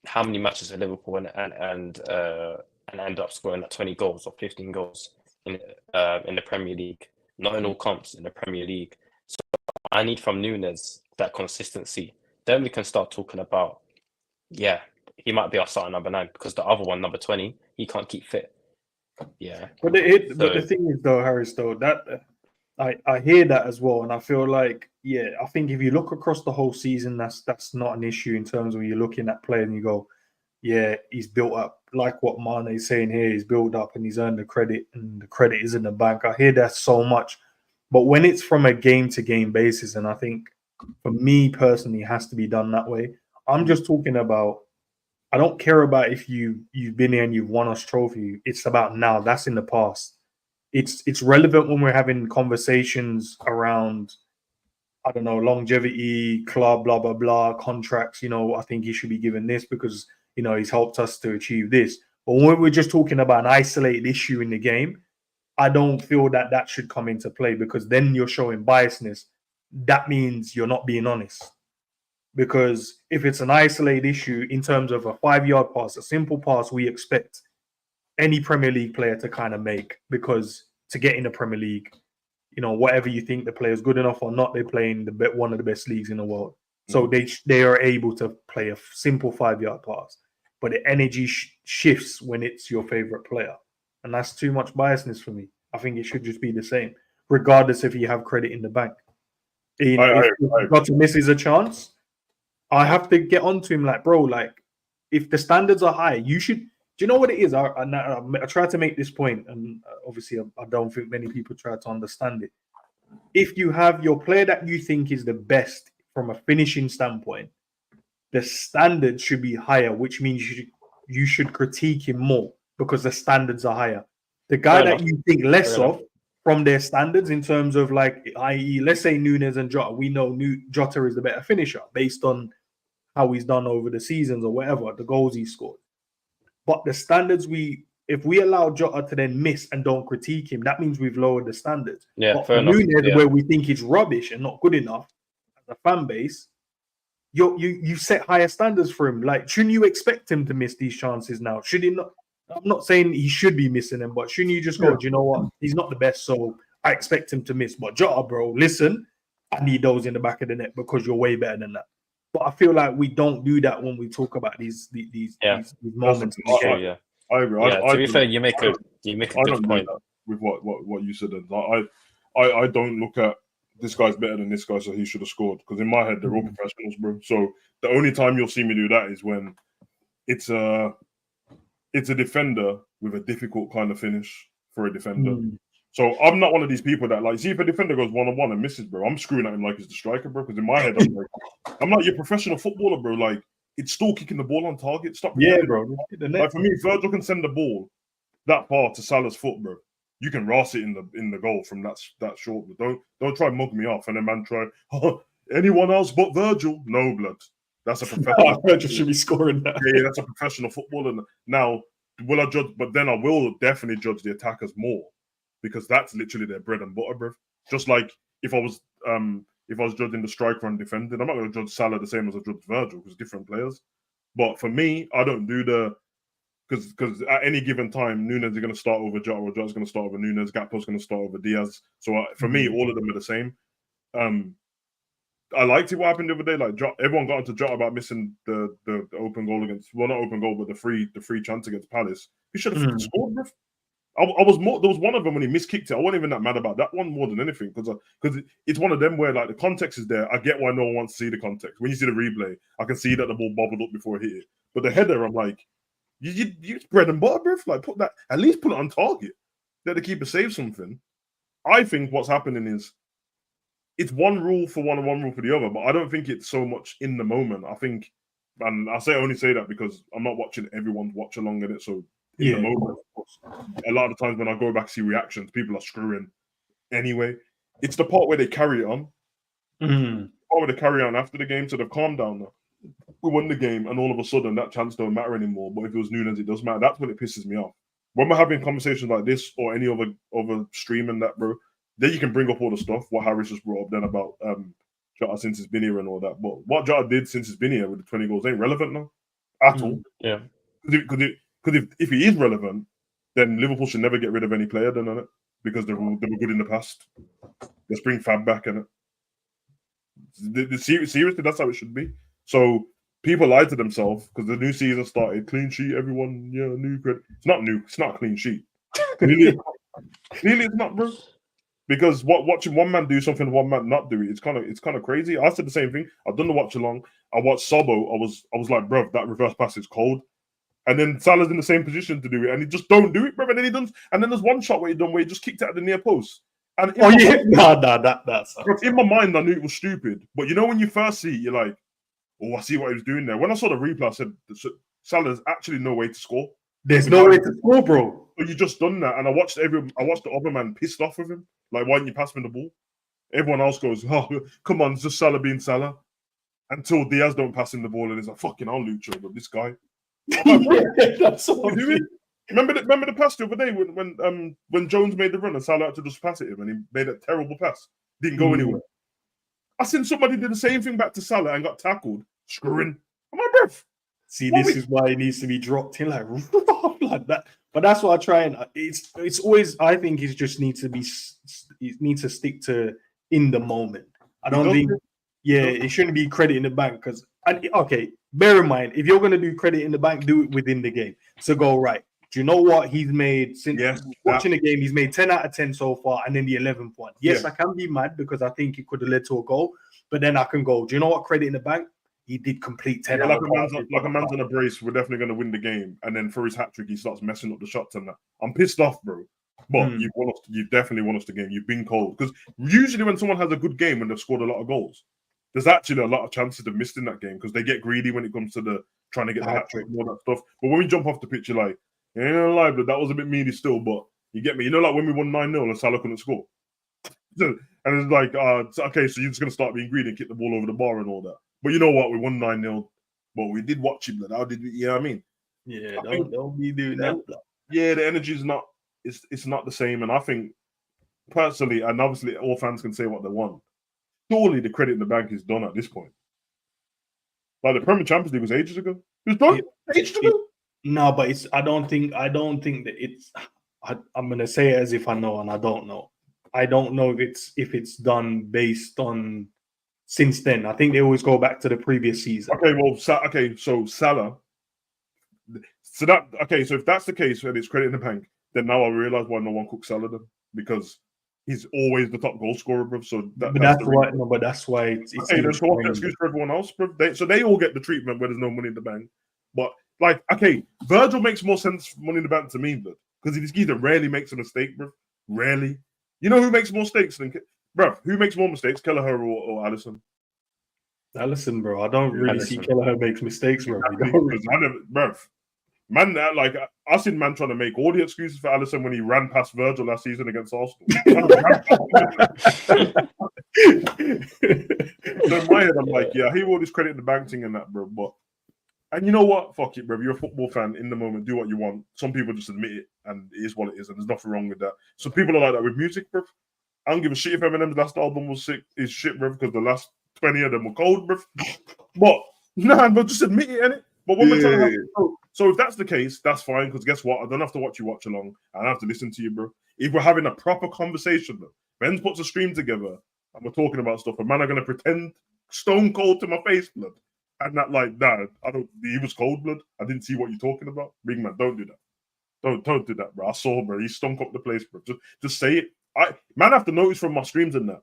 D: how many matches at Liverpool and end up scoring like 20 goals or 15 goals in the Premier League, not in all comps, in the Premier League. So I need from Nunes that consistency. Then we can start talking about, he might be our starting number 9, because the other one, number 20, he can't keep fit. Yeah.
A: But the thing is, though, Harris, though, that I hear that as well, and I feel like, I think if you look across the whole season, that's not an issue in terms of you're looking at play and you go, he's built up, like what Mane is saying here, he's built up and he's earned the credit, and the credit is in the bank. I hear that so much, but when it's from a game-to-game basis, and I think for me personally, it has to be done that way. I'm just talking about, I don't care about if you've been here and you've won us trophy. It's about now. That's in the past. It's relevant when we're having conversations around, I don't know, longevity, club, blah, blah, blah, contracts. I think he should be given this because, he's helped us to achieve this. But when we're just talking about an isolated issue in the game, I don't feel that should come into play, because then you're showing biasness. That means you're not being honest. Because if it's an isolated issue in terms of a 5-yard pass, a simple pass, we expect any Premier League player to kind of make, because to get in the Premier League, whatever you think the player is good enough or not, they play in one of the best leagues in the world. So they are able to play a simple 5-yard pass, but the energy shifts when it's your favorite player, and that's too much biasness for me. I think it should just be the same, regardless if you have credit in the bank. If Jota misses a chance, I have to get onto him like, bro, like, if the standards are high, you should. Do you know what it is? I try to make this point, and obviously I don't think many people try to understand it. If you have your player that you think is the best from a finishing standpoint, the standard should be higher, which means you should critique him more because the standards are higher. The guy that you think less of from their standards in terms of, like, i.e., let's say Nunes and Jota, we know Jota is the better finisher based on how he's done over the seasons or whatever, the goals he scored. But the standards, if we allow Jota to then miss and don't critique him, that means we've lowered the standards.
D: Yeah,
A: but
D: fair enough.
A: Nunes, where we think he's rubbish and not good enough as a fan base, you set higher standards for him. Like, shouldn't you expect him to miss these chances now? Should he not? I'm not saying he should be missing them, but shouldn't you just go, do you know what? He's not the best, so I expect him to miss. But Jota, bro, listen, I need those in the back of the net because you're way better than that. But I feel like we don't do that when we talk about these moments.
B: I agree.
D: To be fair, you make a good point
B: with what you said. I don't look at this guy's better than this guy, so he should have scored. Because in my head, they're all professionals, bro. So the only time you'll see me do that is when it's a defender with a difficult kind of finish for a defender. So I'm not one of these people that, like, see if a defender goes 1-on-1 and misses, bro, I'm screwing at him like he's the striker, bro. Because in my head, I'm not your professional footballer, bro. Like, it's still kicking the ball on target. Stop.
A: Bro.
B: Like, for me, Virgil can send the ball that far to Salah's foot, bro. You can ras it in the goal from that short. But don't try mug me off and then man try anyone else but Virgil. No, blood. That's a professional.
A: Virgil should be scoring that.
B: Yeah, that's a professional footballer. Now, will I judge? But then I will definitely judge the attackers more, because that's literally their bread and butter, bro. Just like if I was judging the striker and defending, I'm not going to judge Salah the same as I judge Virgil, because different players. But for me, I don't do because at any given time, Nunes is going to start over Jota, or Jota's going to start over Nunes, Gakpo's going to start over Diaz. So for me, all of them are the same. I liked it what happened the other day. Like, everyone got into Jota about missing the open goal against, well, not open goal, but the free chance against Palace. He should have scored, bro. I was more. There was one of them when he miskicked it. I wasn't even that mad about that one more than anything, because it's one of them where, like, the context is there. I get why no one wants to see the context. When you see the replay, I can see that the ball bobbled up before it hit it. But the header, I'm like, You bread and butter, bruv. Like at least put it on target. Let the keeper save something. I think what's happening is it's one rule for one and one rule for the other, but I don't think it's so much in the moment. I think, and only say that because I'm not watching everyone's watch along in it. So in the moment, a lot of the times when I go back to see reactions, people are screwing anyway. It's the part where they carry it on. The part where they carry on after the game, so they've calmed down now. We won the game, and all of a sudden that chance don't matter anymore. But if it was Nunes, it does matter. That's when it pisses me off. When we're having conversations like this or any other stream and that, bro, then you can bring up all the stuff what Harris just brought up then about Jota since he's been here and all that. But what Jota did since he's been here with the 20 goals ain't relevant now at all.
D: Yeah.
B: Because if he is relevant, then Liverpool should never get rid of any player then on it because they were good in the past. Let's bring Fab back in it. Seriously, that's how it should be. So people lie to themselves because the new season started. Clean sheet, everyone. Yeah, new credit. It's not new. It's not a clean sheet. Clearly it's not, bro. Because watching one man do something, one man not do it, it's kind of crazy. I said the same thing. I've done the watch along. I watched Sobo. I was like, bro, that reverse pass is cold. And then Salah's in the same position to do it, and he just don't do it, bro. And then he does. And then there's one shot where he just kicked it at the near post. And that's in my mind, I knew it was stupid. But you know when you first see it, you're like, oh, I see what he was doing there. When I saw the replay, I said, Salah's actually no way to score.
A: There's no way to score, bro.
B: But you just done that, and I watched the other man pissed off with him. Like, why didn't you pass me the ball? Everyone else goes, oh, come on, it's just Salah being Salah. Until Diaz don't pass him the ball, and he's like, fucking hell, Lucho, but this guy.
A: That's what I'm doing.
B: Remember the pass the other day when Jones made the run and Salah had to just pass it him, and he made a terrible pass. Didn't go anywhere. I seen somebody did the same thing back to Salah and got tackled. Screwing. I'm like, bruv.
A: See, this is why it needs to be dropped in like that. But that's what I try and it's always. I think it just needs to be. It needs to stick to in the moment. I don't think. Yeah, it shouldn't be credit in the bank because. Okay, bear in mind if you're going to do credit in the bank, do it within the game. So go right. Do you know what he's made since watching the game? He's made 10 out of 10 so far, and then the 11th one. Yes, I can be mad because I think it could have led to a goal, but then I can go. Do you know what credit in the bank? He did complete 10.
B: Like a man's on a brace, we're definitely going to win the game. And then for his hat trick, he starts messing up the shots and that. I'm pissed off, bro. But you definitely won us the game. You've been cold. Because usually when someone has a good game and they've scored a lot of goals, there's actually a lot of chances they've missed in that game because they get greedy when it comes to the trying to get the hat trick and all that stuff. But when we jump off the pitch, you're like, you ain't gonna lie, but that was a bit meaty still. But you get me. You know, like when we won 9-0 and Salah couldn't score. And it's like, okay, so you're just going to start being greedy and kick the ball over the bar and all that. But you know what? We won 9-0. But we did watch it, blood. How did we? You know what I mean?
A: Yeah, don't be doing that.
B: Yeah, the energy is not, it's not the same. And I think, personally, and obviously all fans can say what they want, surely the credit in the bank is done at this point. Like the Premier Champions League was ages ago. It was done ages ago.
A: No, but it's. I don't think that it's. I'm gonna say it as if I know, and I don't know. I don't know if it's done based on since then. I think they always go back to the previous season.
B: Okay, well, so Salah. So if that's the case and it's credit in the bank, then now I realize why no one cooks Salah then, because he's always the top goal scorer, bro. So that's why. No,
A: but that's why it's
B: okay. Then so what's the excuse for everyone else, bro? So they all get the treatment where there's no money in the bank. But like, okay, Virgil makes more sense money in the bank to me, bro, because this geezer rarely makes a mistake, bro. Rarely. You know who makes more mistakes than bro? Who makes more mistakes, Kelleher or Alisson?
A: Alisson, bro. I don't really see Kelleher makes mistakes, bro.
B: Man, like I seen man trying to make all the excuses for Alisson when he ran past Virgil last season against Arsenal. So in my head, I'm like, yeah, I hear all this credit in the bank thing and that, bro. But and you know what? Fuck it, bro. You're a football fan in the moment. Do what you want. Some people just admit it, and it is what it is, and there's nothing wrong with that. So people are like that with music, bro. I don't give a shit if Eminem's last album was sick. Is shit, bro, because the last 20 of them were cold, bro. But nah, bro, just admit it, innit? But when we're telling so if that's the case, that's fine. Because guess what? I don't have to watch you watch along. I don't have to listen to you, bro. If we're having a proper conversation, bro, Ben puts a stream together and we're talking about stuff, and man are gonna pretend stone cold to my face, blood. And that like that, he was cold blood. I didn't see what you're talking about. Big man, don't do that. Don't do that, bro. I saw, bro. He stunk up the place, bro. Just say it. I have to notice from my streams and that.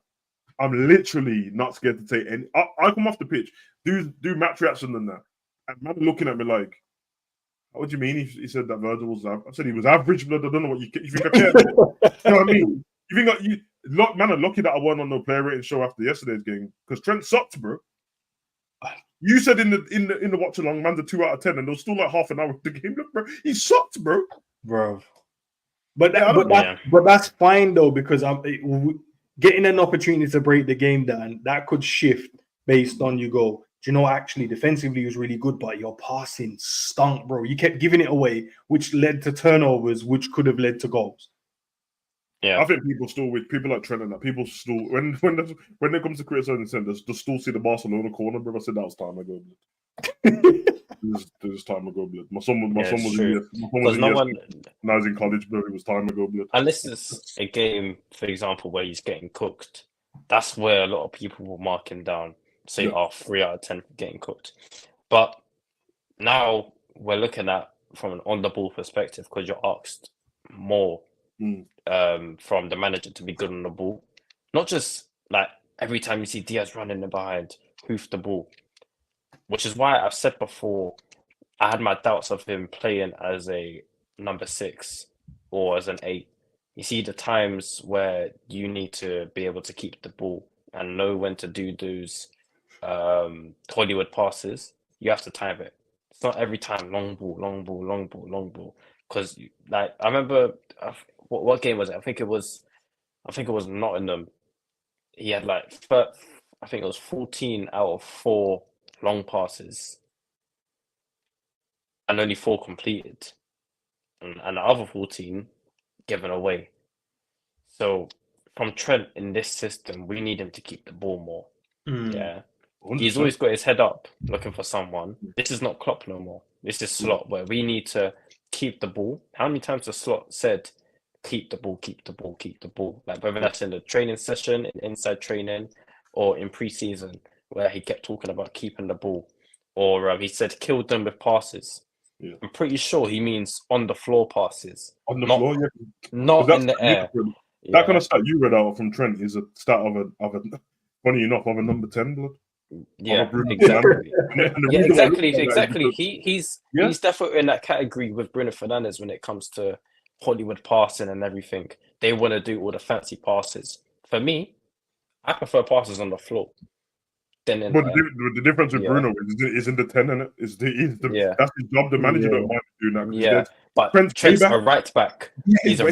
B: I'm literally not scared to take any. I come off the pitch, do match reaction and that, and man looking at me like, What do you mean? He said that Virgil was. I said he was average, blood. I don't know what you think. I care. You know what I mean? You think man, I'm lucky that I won on the player rating show after yesterday's game because Trent sucked, bro. You said in the watch along, man's a 2 out of 10, and there was still like half an hour of the game. Look, bro, he sucked, bro.
A: But that's fine though, because getting an opportunity to break the game down, that could shift based on you go, do you know, actually defensively he was really good, but your passing stunk, bro. You kept giving it away, which led to turnovers, which could have led to goals.
B: Yeah, I think people like Trent and that people still when it comes to criticizing centers, they still see the Barcelona corner, bro. I said that was time ago. This time ago, blood. My son was in college, bro. It was time ago, blood.
D: And this is a game, for example, where he's getting cooked. That's where a lot of people will mark him down, say, 3 out of 10 for getting cooked. But now we're looking at from an on-the-ball perspective because you're asked more from the manager to be good on the ball. Not just like every time you see Diaz running in behind, hoof the ball. Which is why I've said before, I had my doubts of him playing as a number 6 or as an 8. You see the times where you need to be able to keep the ball and know when to do those Hollywood passes. You have to time it. It's not every time long ball. Because like I remember, what game was it? I think it was Nottingham. He had like I think it was 14 out of 4 long passes and only 4 completed, and the other 14 given away. So from Trent in this system, we need him to keep the ball more. Yeah, 100%. He's always got his head up looking for someone. This is not Klopp no more. This is Slot, where we need to keep the ball. How many times has Slot said keep the ball? Like whether that's in the training session, in inside training, or in pre-season, where he kept talking about keeping the ball, or he said kill them with passes. Yeah. I'm pretty sure he means on the floor passes.
B: On the floor, yeah.
D: Not in the air.
B: That kind of stat you read out from Trent is a stat of a funny enough, of a number 10 blood.
D: Yeah, exactly. Exactly. He's definitely in that category with Bruno Fernandes when it comes to Hollywood passing and everything. They want to do all the fancy passes. For me, I prefer passes on the floor.
B: But the difference with Bruno is in the 10, and that's his job. The manager don't mind doing that.
D: Yeah, but Trent's a right back. He's a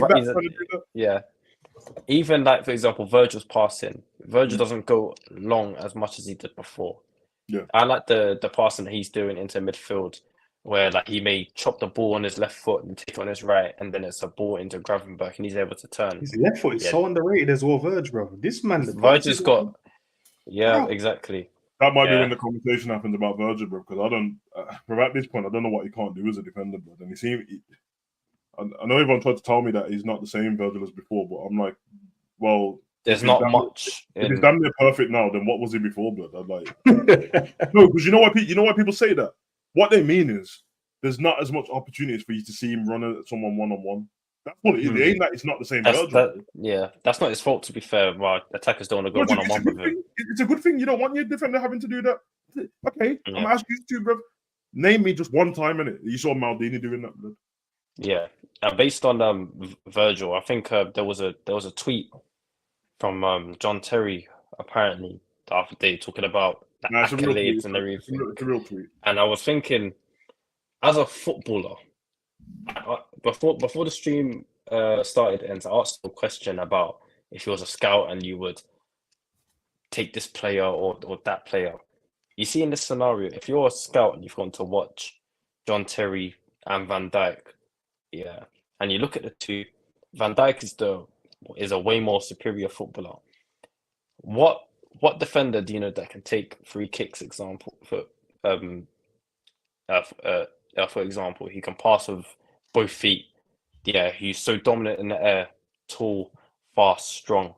D: even like, for example, Virgil's passing. Virgil doesn't go long as much as he did before.
B: Yeah,
D: I like the passing that he's doing into midfield, where like he may chop the ball on his left foot and take it on his right, and then it's a ball into Gravenberch, and he's able to turn.
A: His left foot is so underrated as well, Virg, bro. This man,
D: Virgil's got. Yeah, exactly.
B: That might be when the conversation happens about Virgil, bro. Because I don't, at this point, I don't know what he can't do as a defender, bro. And I know everyone tried to tell me that he's not the same Virgil as before, but I'm like, well,
D: there's not much.
B: If he's damn near perfect now, then what was he before, blood? I'm like, no, because you know why people say that. What they mean is there's not as much opportunities for you to see him run at someone one-on-one. That's what it is. It ain't that it's not the same Virgil.
D: That's not his fault, to be fair. Well, attackers don't want to go one-on-one with him.
B: It's a good thing. You don't want your defender having to do that. Okay, I'm asking you to, bro. Name me just one time in it you saw Maldini doing that, bro.
D: Yeah, based on Virgil, I think there was a tweet from John Terry apparently the other day talking about the accolades and everything.
B: It's a real tweet.
D: And I was thinking, as a footballer, before the stream started, and I asked a question about if he was a scout and you would take this player or that player. You see, in this scenario, if you're a scout and you've gone to watch John Terry and Van Dijk, and you look at the two, Van Dijk is a way more superior footballer. What defender do you know that can take free kicks? Example for example, he can pass with both feet. Yeah, he's so dominant in the air, tall, fast, strong.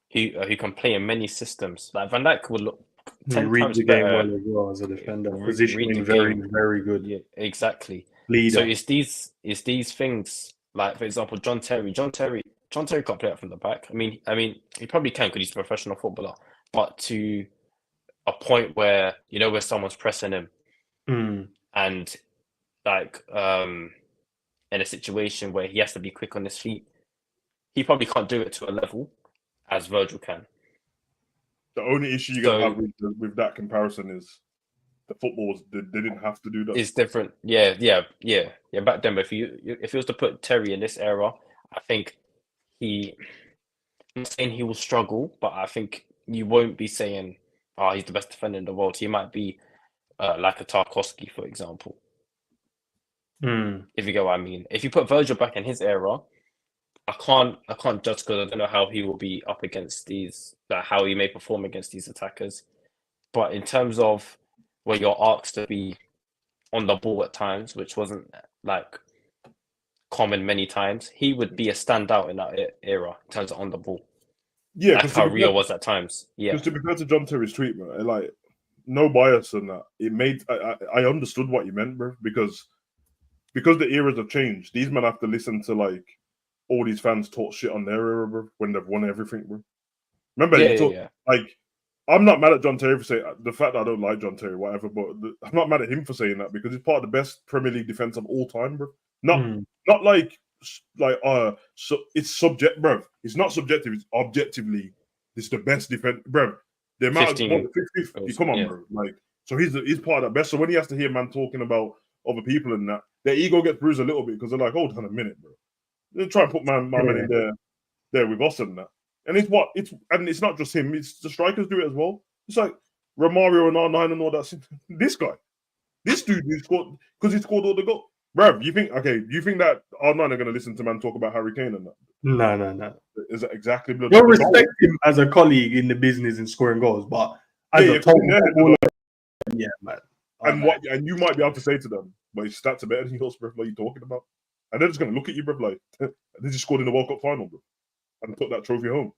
D: He can play in many systems. Like Van Dijk would look 10 times
A: the
D: better.
A: game well as well as a defender. Positioning very, very good.
D: Yeah, exactly.
A: Leader.
D: So it's these things. Like for example, John Terry can't play out from the back. I mean, he probably can because he's a professional footballer. But to a point where where someone's pressing him, and like in a situation where he has to be quick on his feet, he probably can't do it to a level as Virgil can.
B: The only issue you're gonna have with that comparison is the footballers they didn't have to do that.
D: It's different. Yeah. Back then, but if you was to put Terry in this era, I think I'm not saying he will struggle, but I think you won't be saying, "Oh, he's the best defender in the world." He might be like a Tarkowski, for example. If you get what I mean. If you put Virgil back in his era, I can't judge because I don't know how he will be up against these, like how he may perform against these attackers. But in terms of where you're asked to be on the ball at times, which wasn't like common many times, he would be a standout in that era in terms of on the ball.
B: Yeah,
D: like how Rio was at times. Yeah,
B: because to be fair to John Terry's treatment, like no bias in that. It made I understood what you meant, bro, because the eras have changed. These men have to listen to like all these fans talk shit on their era, bro, when they've won everything, bro. Remember, like I'm not mad at John Terry for saying the fact that I don't like John Terry, whatever, but I'm not mad at him for saying that because he's part of the best Premier League defense of all time, bro. Not like so it's subject, bro. It's not subjective. It's objectively, it's the best defense, bro. The amount
D: 15
B: of 50, come on, bro. Like, so he's part of that best. So when he has to hear man talking about other people and that, their ego gets bruised a little bit because they're like, hold on a minute, bro. They try and put my man in there with us and that. And it's not just him. It's the strikers do it as well. It's like Romario and R9 and all that. This guy, this dude who scored because he scored all the goals. Bruv, you think that R9 are going to listen to man talk about Harry Kane and that?
A: No.
B: Is that exactly?
A: You'll respect him as a colleague in the business and scoring goals, but as a total footballer, yeah, man.
B: And you might be able to say to them, but his stats are better than yours, bro. What are you talking about? And they're just going to look at you, bro, like they just scored in the World Cup final, bro, and took that trophy home.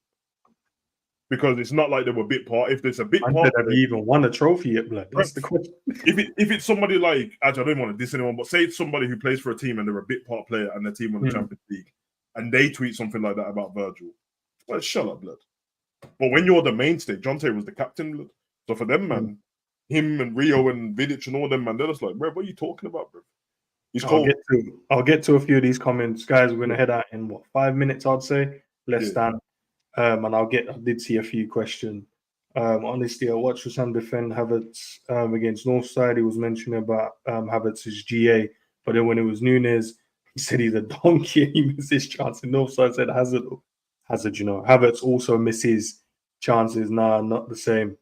B: Because it's not like they were bit part. If there's a bit part,
A: have you even won a trophy yet, blood? That's the question.
B: If it's somebody like, actually, I don't want to diss anyone, but say it's somebody who plays for a team and they're a bit part player and their team won the Champions League, and they tweet something like that about Virgil, well, shut up, blood. But when you're the mainstay, John Terry was the captain, blood. So for them, man, him and Rio and Vidic and all them, man, they're just like, bro, what are you talking about, bro?
A: I'll get to a few of these comments, guys. We're gonna head out in 5 minutes, I'd say, less than. And I did see a few questions. Honestly, I watched Sam defend Havertz against Northside. He was mentioning about Havertz's GA, but then when it was Nunes, he said he's a donkey and he missed his chance. And Northside said Hazard, Havertz also misses chances. Nah, not the same.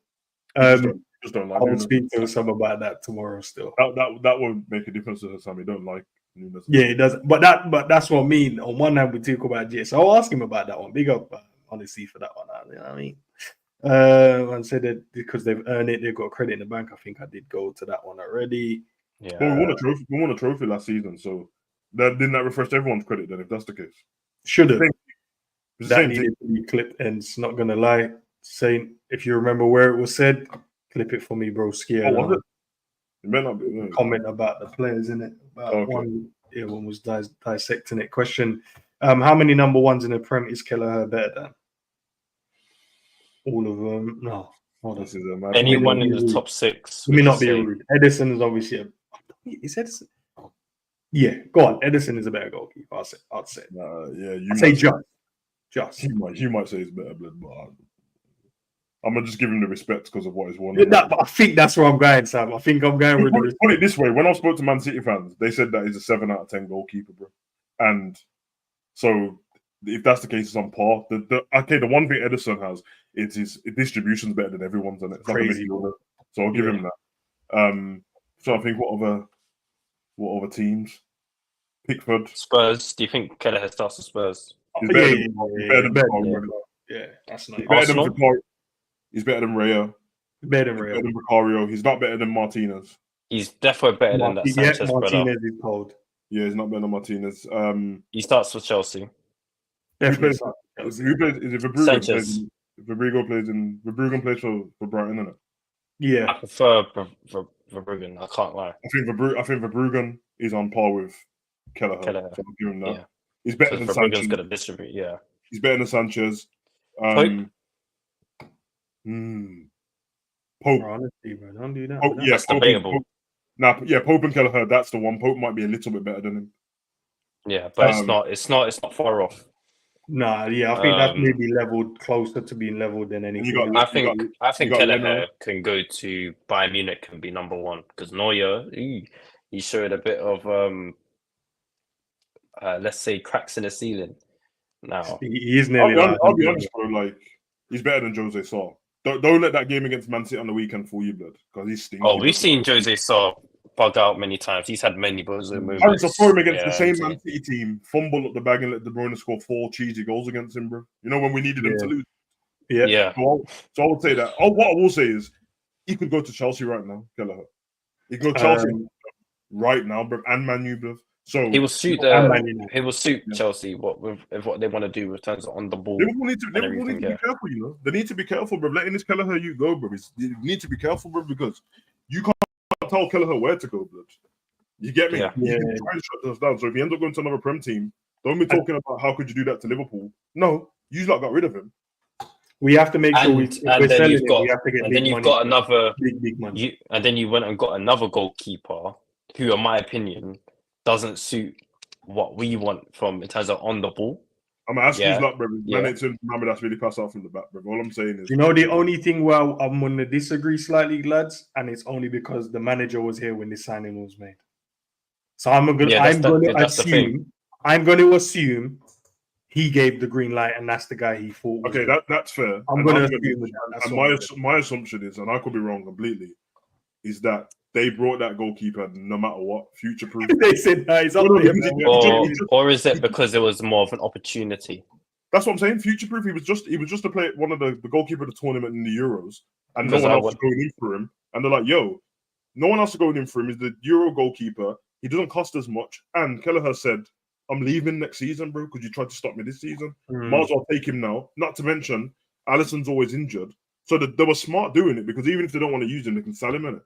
B: Just don't like
A: I will speak to Sam about that tomorrow still.
B: That won't make a difference to Sam. He don't like Nunes.
A: Yeah, it does. But that's what I mean. On one hand, we talk about GA. So I'll ask him about that one. Big up. Honestly, for that one, you know what I mean? And said that because they've earned it, they've got credit in the bank. I think I did go to that one already.
D: Yeah,
B: well, we won a trophy last season, so didn't that refresh everyone's credit then? If that's the case,
A: should have. That needed to be clipped, and it's not gonna lie. Saying if you remember where it was said, clip it for me, bro. Scared.
B: Oh, was it? It may not be.
A: Comment about the players in it. One was dissecting it. Question: how many number ones in the Prem is Kelleher better than? All of them. No.
D: Anyone in the top 6.
A: Let me not be rude. Edison is obviously is Edison? Yeah, go on. Edison is a better goalkeeper. I'd say.
B: You
A: say just.
B: You might say he's better, but I'm gonna just give him the respect because of what he's won.
A: But I think that's where I'm going, Sam. I think I'm going with the respect.
B: Put it this way: when I spoke to Man City fans, they said that he's a 7 out of 10 goalkeeper, bro. And so, if that's the case, it's on par. The one thing Edison has is his distribution's better than everyone's, and it's crazy. So I'll give him that. So I think what other teams? Pickford,
D: Spurs. Do you think Kelleher starts with Spurs?
B: He's better than
A: that's nice.
B: He's better than Raya.
A: Better than
B: Vicario. He's not better than Martinez.
D: He's definitely better than that Sanchez
A: Martinez
D: brother.
A: Is cold.
B: Yeah, he's not better than Martinez.
D: He starts for Chelsea.
B: Who plays? Is it Verbruggen? Verbruggen plays for Brighton, isn't it?
A: Yeah.
D: I prefer Verbruggen. I can't lie.
B: I think Verbruggen is on par with Kelleher. So I'll give him that. Yeah. He's better than Sanchez.
D: Going to distribute. Yeah.
B: He's better than Sanchez.
A: Pope. Honestly, bro, don't do that.
B: Yes,
D: debatable.
B: Now, yeah, Pope and Kelleher, that's the one. Pope might be a little bit better than him.
D: Yeah, but it's not far off.
A: Nah, yeah, I think that's maybe leveled closer to being leveled than anything.
D: I think Kelleher
B: Leno.
D: can go to Bayern Munich and be number one because Neuer, he showed a bit of let's say cracks in the ceiling. Now
A: He is nearly.
B: I'll be honest, bro. Like he's better than Jose Sa. Don't let that game against Man City on the weekend fool you, blood, because he's stinky.
D: Oh, we've seen Jose Sa bug out many times. He's had many bozo moments.
B: I saw him against the same Man City team, fumble up the bag and let De Bruyne score 4 cheesy goals against him, bro. You know when we needed him to lose.
A: Yeah.
B: So I would say that. What I will say is, he could go to Chelsea right now, Kelleher. He could go to Chelsea right now, bro, and Man U, bro. So
D: he will suit Chelsea with what they want to do with terms of on the ball.
B: Liverpool need to be careful, you know. They need to be careful, bro. Letting this Kelleher you go, bro. You need to be careful, bro, because you can't tell Kelleher where to go, bro. You get me?
A: Yeah.
B: You can try and shut us down. So if he ends up going to another Prem team, don't be talking about how could you do that to Liverpool. No, you lot got rid of him.
A: We have to make sure we have to get big money.
D: And then you went and got another goalkeeper who, in my opinion, doesn't suit what we want from in terms of on the ball.
B: I'm asking you, bro. Man, it's remember that's really passed out from the back, bro. All I'm saying is,
A: you know, the only thing where I'm going to disagree slightly, lads, and it's only because the manager was here when this signing was made. So I'm going to assume he gave the green light, and that's the guy he thought.
B: Okay, that's fair.
A: I'm going to assume that.
B: And my assumption is, and I could be wrong completely, is that they brought that goalkeeper no matter what, future proof.
A: They said, "No, he's up there."
D: Or is it because it was more of an opportunity?
B: That's what I'm saying. Future proof. He was just to play one of the goalkeeper of the tournament in the Euros, and no one else was going in for him. And they're like, "Yo, no one else is going in for him. He's the Euro goalkeeper. He doesn't cost as much." And Kelleher said, "I'm leaving next season, bro, because you tried to stop me this season. Might as well take him now." Not to mention, Alisson's always injured, so they were smart doing it because even if they don't want to use him, they can sell him in it.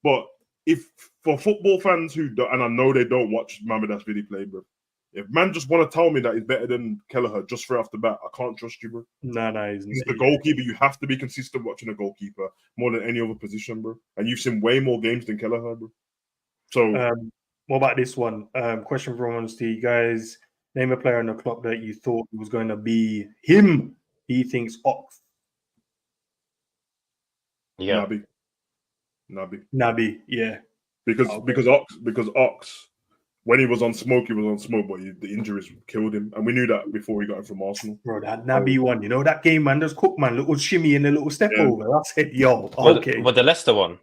B: But if for football fans who don't, and I know they don't watch Mamardashvili play, bro, if man just want to tell me that he's better than Kelleher just straight off the bat, I can't trust you, bro.
A: No,
B: he's the goalkeeper. You have to be consistent watching a goalkeeper more than any other position, bro. And you've seen way more games than Kelleher, bro. So,
A: what about this one? Question from Honesty. You guys, name a player on the clock that you thought was going to be him. He thinks Ox.
D: Yeah.
B: Naby,
A: yeah.
B: Because Ox, when he was on smoke, but the injuries killed him, and we knew that before he got him from Arsenal.
A: Bro, that Naby one, you know that game, man. There's Cook, man, little shimmy and a little step over. I said, yo, okay.
D: But the Leicester one,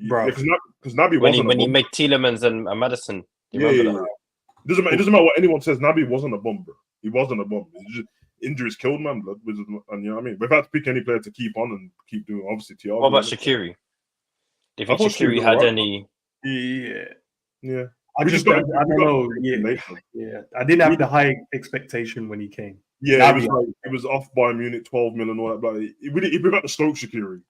B: bro, because Naby
D: when he made Tielemans and Madison.
B: It doesn't matter what anyone says. Naby wasn't a bum, bro. He wasn't a bum. Injuries killed man, blood. And you know what I mean. We've had to pick any player to keep on and keep doing. Obviously, Thiago.
D: What about Shaqiri? Do you think Shaqiri had any?
A: Yeah. I don't know. Yeah. I didn't have the high expectation when he came.
B: Yeah, it was off by Munich, 12 million and all that. But if we got the Stoke Shaqiri,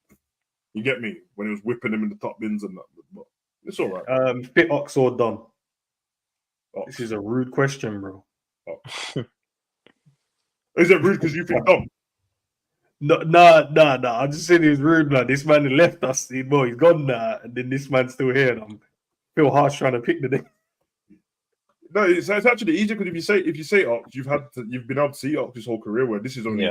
B: you get me, when he was whipping him in the top bins and that. But it's all right.
A: Fit Ox or Dom? This is a rude question, bro.
B: Is it rude because you think Dom?
A: No. I'm just saying it's rude, man. This man left us. He's gone now, and then this man's still here. And I feel harsh trying to pick the name.
B: No, it's actually easier because if you say Ox, you've been able to see Ox his whole career. Where this is only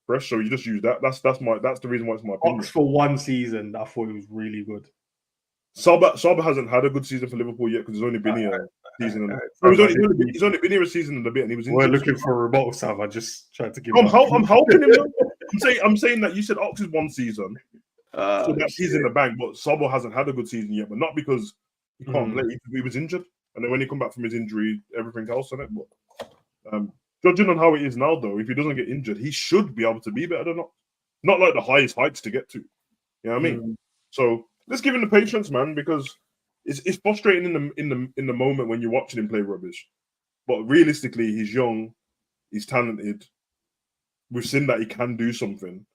B: fresh, so you just use that. That's the reason why it's my opinion.
A: Ox for one season, I thought it was really good.
B: Saba hasn't had a good season for Liverpool yet because he's only been here a season. He's only been here a season and a bit, and he was.
A: We're looking for a rebuttal, Sam. I just tried to give.
B: I'm helping him. I'm saying that you said Ox is one season, so that he's in the bank. But Saba hasn't had a good season yet, but not because he can't play. He was injured, and then when he come back from his injury, everything else on it. But judging on how it is now, though, if he doesn't get injured, he should be able to be better than Ox. Not like the highest heights to get to. You know what I mean? So. Let's give him the patience, man, because it's frustrating in the moment when you're watching him play rubbish. But realistically, he's young, he's talented. We've seen that he can do something.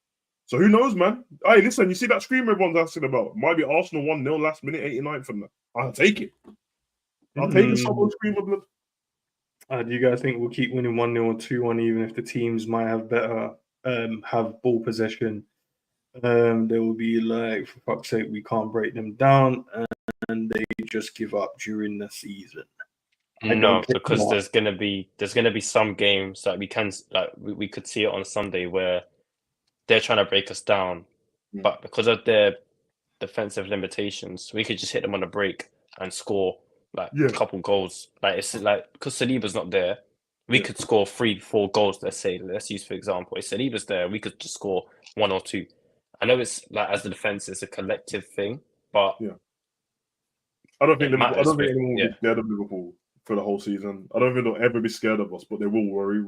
B: So who knows, man? Hey, listen, you see that scream everyone's asking about? Might be Arsenal 1-0 last minute, 89 from that. I'll take it. I'll take the Szoboszlai scream of blood.
A: Do you guys think we'll keep winning 1-0 or 2-1, even if the teams might have better have ball possession? They will be like, for fuck's sake, we can't break them down. And can they just give up during the season?
D: No, because there's gonna be some games that we could see it on Sunday where they're trying to break us down, but because of their defensive limitations, we could just hit them on a break and score a couple goals. Like it's like because Saliba's not there, we could score 3-4 goals. Let's use for example, if Saliba's there, we could just score 1 or 2. I know it's like as the defense, it's a collective thing, but
B: I don't think anyone will be scared of Liverpool for the whole season. I don't think they'll ever be scared of us, but they will worry.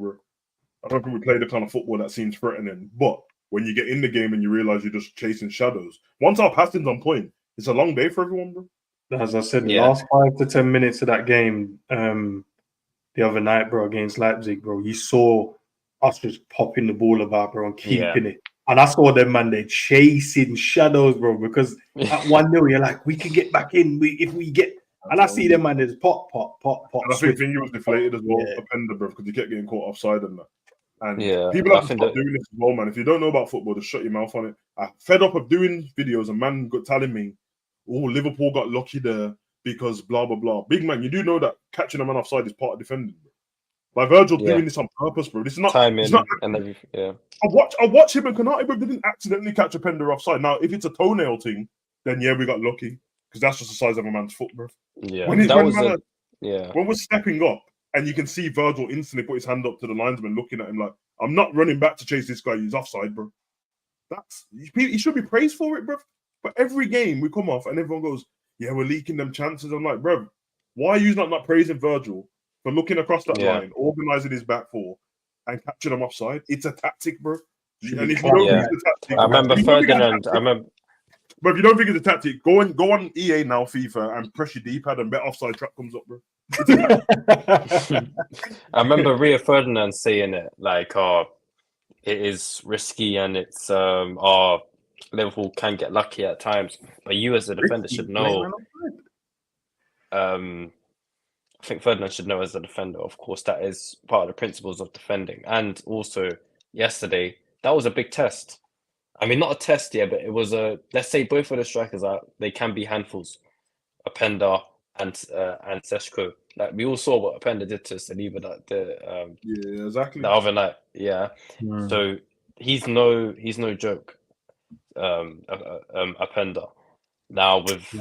B: I don't think we play the kind of football that seems threatening. But when you get in the game and you realize you're just chasing shadows, once our passing's on point, it's a long day for everyone, bro.
A: As I said, the last 5 to 10 minutes of that game, the other night, bro, against Leipzig, bro, you saw us just popping the ball about, bro, and keeping it. And I saw them, man, they're chasing shadows, bro, because at 1-0, you're like, we can get back in if we get. And I see them, man, there's pop.
B: And I think Vinny was deflated as well, Openda, bro, because he kept getting caught offside and that. And people have to stop doing this as well, man. If you don't know about football, just shut your mouth on it. I'm fed up of doing videos and man got telling me, oh, Liverpool got lucky there because blah, blah, blah. Big man, you do know that catching a man offside is part of defending, bro. Like Virgil doing this on purpose, bro. This is not timing and everything. Yeah. I watch him and Konate, bro, didn't accidentally catch a Openda offside. Now, if it's a toenail thing, then we got lucky. Because that's just the size of a man's foot, bro.
D: Yeah.
B: When we're stepping up and you can see Virgil instantly put his hand up to the linesman looking at him like, I'm not running back to chase this guy, he's offside, bro. He should be praised for it, bro. But every game we come off and everyone goes, yeah, we're leaking them chances. I'm like, bro, why are you not praising Virgil for looking across that line, organising his back four and catching them offside? It's a tactic, bro. And if you don't use the tactic,
D: I remember Ferdinand.
B: But if you don't think it's a tactic, go on EA now, FIFA, and press your D-pad and bet offside trap comes up, bro.
D: I remember Rio Ferdinand saying it like, it is risky and it's Liverpool can get lucky at times, but you as a defender should know. I think Ferdinand should know as a defender, of course, that is part of the principles of defending. And also, yesterday, that was a big test. I mean, not a test yet, but it was let's say both of the strikers they can be handfuls, Openda and Seshko. Like we all saw what Openda did to Saliba
B: exactly
D: the other night. Yeah. So he's no joke. Openda. Now with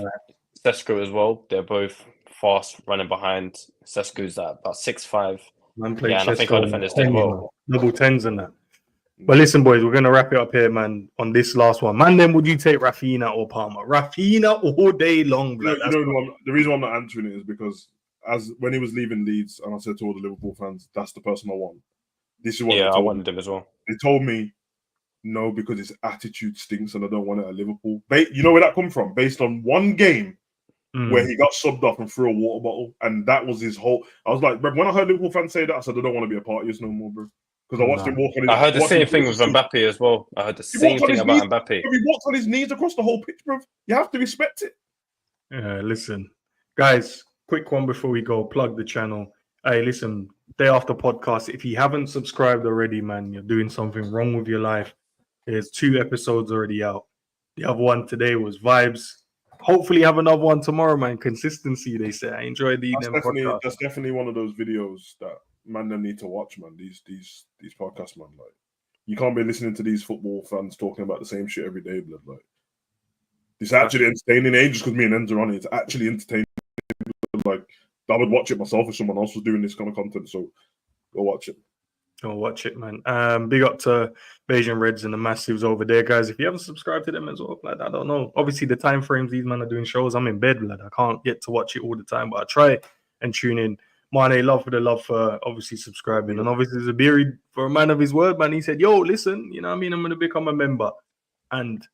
D: Seshko as well, they're both fast running behind. Seshko's at about 6'5". And I think our defenders did well.
A: Double tens and that. But listen, boys, we're going to wrap it up here, man, on this last one. Man, then would you take Rafinha or Palmer? Rafinha all day long, blood.
B: The reason why I'm not answering it is because when he was leaving Leeds, and I said to all the Liverpool fans, that's the person I want. This is what
D: I wanted him as well.
B: They told me, no, because his attitude stinks and I don't want it at Liverpool. You know where that come from? Based on one game where he got subbed off and threw a water bottle, and that was his whole... I was like, bro, when I heard Liverpool fans say that, I said, I don't want to be a part of this no more, bro. Because I watched him walk on his...
D: I heard the same thing with Mbappe as well. I heard the same thing about Mbappe.
B: He walked on his knees across the whole pitch, bro. You have to respect it.
A: Listen, guys, quick one before we go. Plug the channel. Hey, listen, Day After Podcast. If you haven't subscribed already, man, you're doing something wrong with your life. There's 2 episodes already out. The other one today was Vibes. Hopefully have another one tomorrow, man. Consistency, they say. I enjoyed the podcast.
B: That's definitely one of those videos that man them need to watch, man. These podcasts, man. Like, you can't be listening to these football fans talking about the same shit every day, blood. Like, it's actually entertaining. It ain't just because me and Endz are on it. It's actually entertaining. Like, I would watch it myself if someone else was doing this kind of content. So go watch it.
A: Go watch it, man. Big up to Bayesian Reds and the Massives over there, guys. If you haven't subscribed to them as well, like, I don't know. Obviously, the time frames these men are doing shows, I'm in bed, blood. I can't get to watch it all the time, but I try and tune in. Mane, love for obviously subscribing. And obviously, Zabiri, for a man of his word, man, he said, yo, listen, you know what I mean? I'm going to become a member. And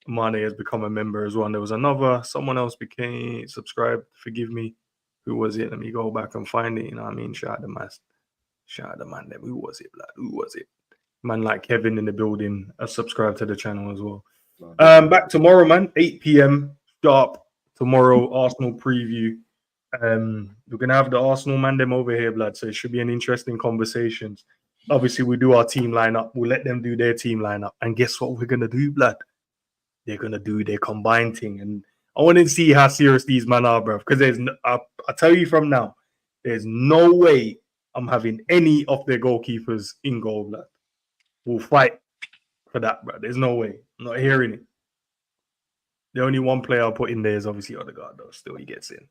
A: Mane has become a member as well. And there was someone else became subscribed. Forgive me. Who was it? Let me go back and find it. You know what I mean? Shout out the man. Who was it, blood? Who was it? Man like Kevin in the building, subscribe to the channel as well. Back tomorrow, man. 8 p.m. sharp tomorrow. Arsenal preview. We're gonna have the Arsenal man them over here, blood. So it should be an interesting conversation. Obviously, we do our team lineup. We'll let them do their team lineup. And guess what we're gonna do, blood? They're gonna do their combined thing. And I want to see how serious these men are, bro. Because I tell you from now, there's no way I'm having any of their goalkeepers in goal, blood. We'll fight for that, bro. There's no way. I'm not hearing it. The only one player I'll put in there is obviously Odegaard, though. Still, he gets in.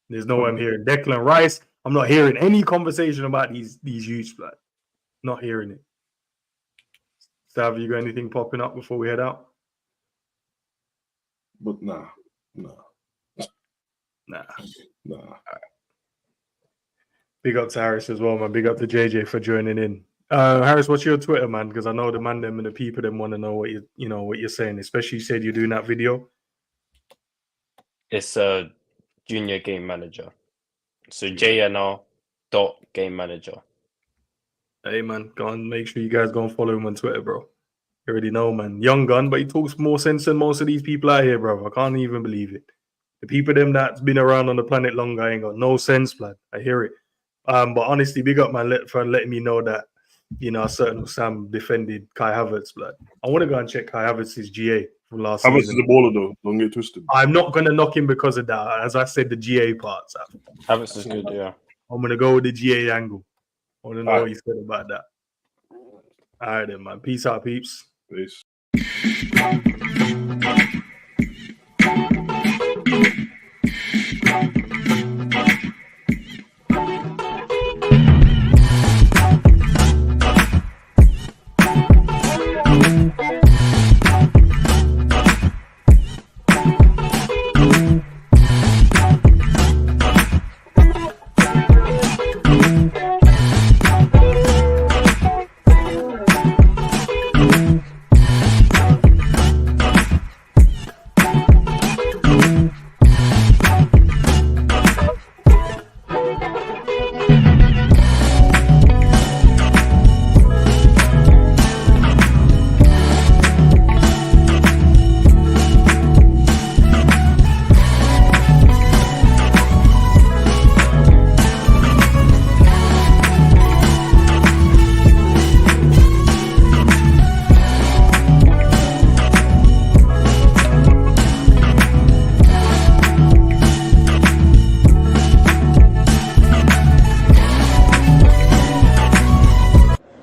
A: There's no way I'm hearing Declan Rice. I'm not hearing any conversation about these youths, blood. Not hearing it. So have you got anything popping up before we head out?
B: But nah.
A: Big up to Harris as well, man. Big up to JJ for joining in. Harris, what's your Twitter, man? Because I know the man them and the people them want to know what what you're saying. Especially you said you're doing that video.
D: It's a junior game manager. So JNR.gamemanager.
A: Hey man, go on, make sure you guys go and follow him on Twitter, bro. You already know, man. Young gun, but he talks more sense than most of these people out here, bro. I can't even believe it. The people them that's been around on the planet longer ain't got no sense, blood. I hear it. But honestly, big up, man, for letting me know that, a certain Sam defended Kai Havertz, blood. I want to go and check Kai Havertz's GA from last
B: Havertz
A: season.
B: is a baller, though. Don't get twisted.
A: I'm not going to knock him because of that. As I said, the GA parts.
D: Havertz is good, yeah.
A: I'm going to go with the GA angle. I want to know what he said about that. All right, then, man. Peace out, peeps.
B: Peace.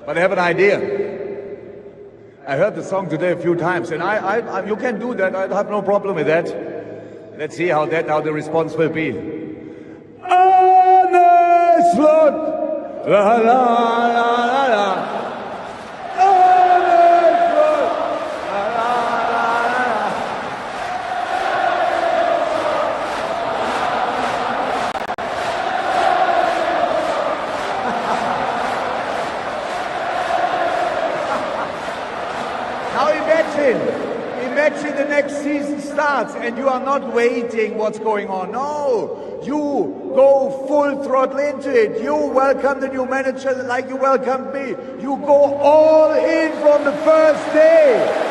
E: I have an idea. I heard the song today a few times, and you can do that. I have no problem with that. Let's see how the response will be. Arne Slot, la la la la la. Arne Slot, la la la la. Now imagine the next season starts and you are not waiting what's going on. No, you go full throttle into it. You welcome the new manager like you welcomed me. You go all in from the first day.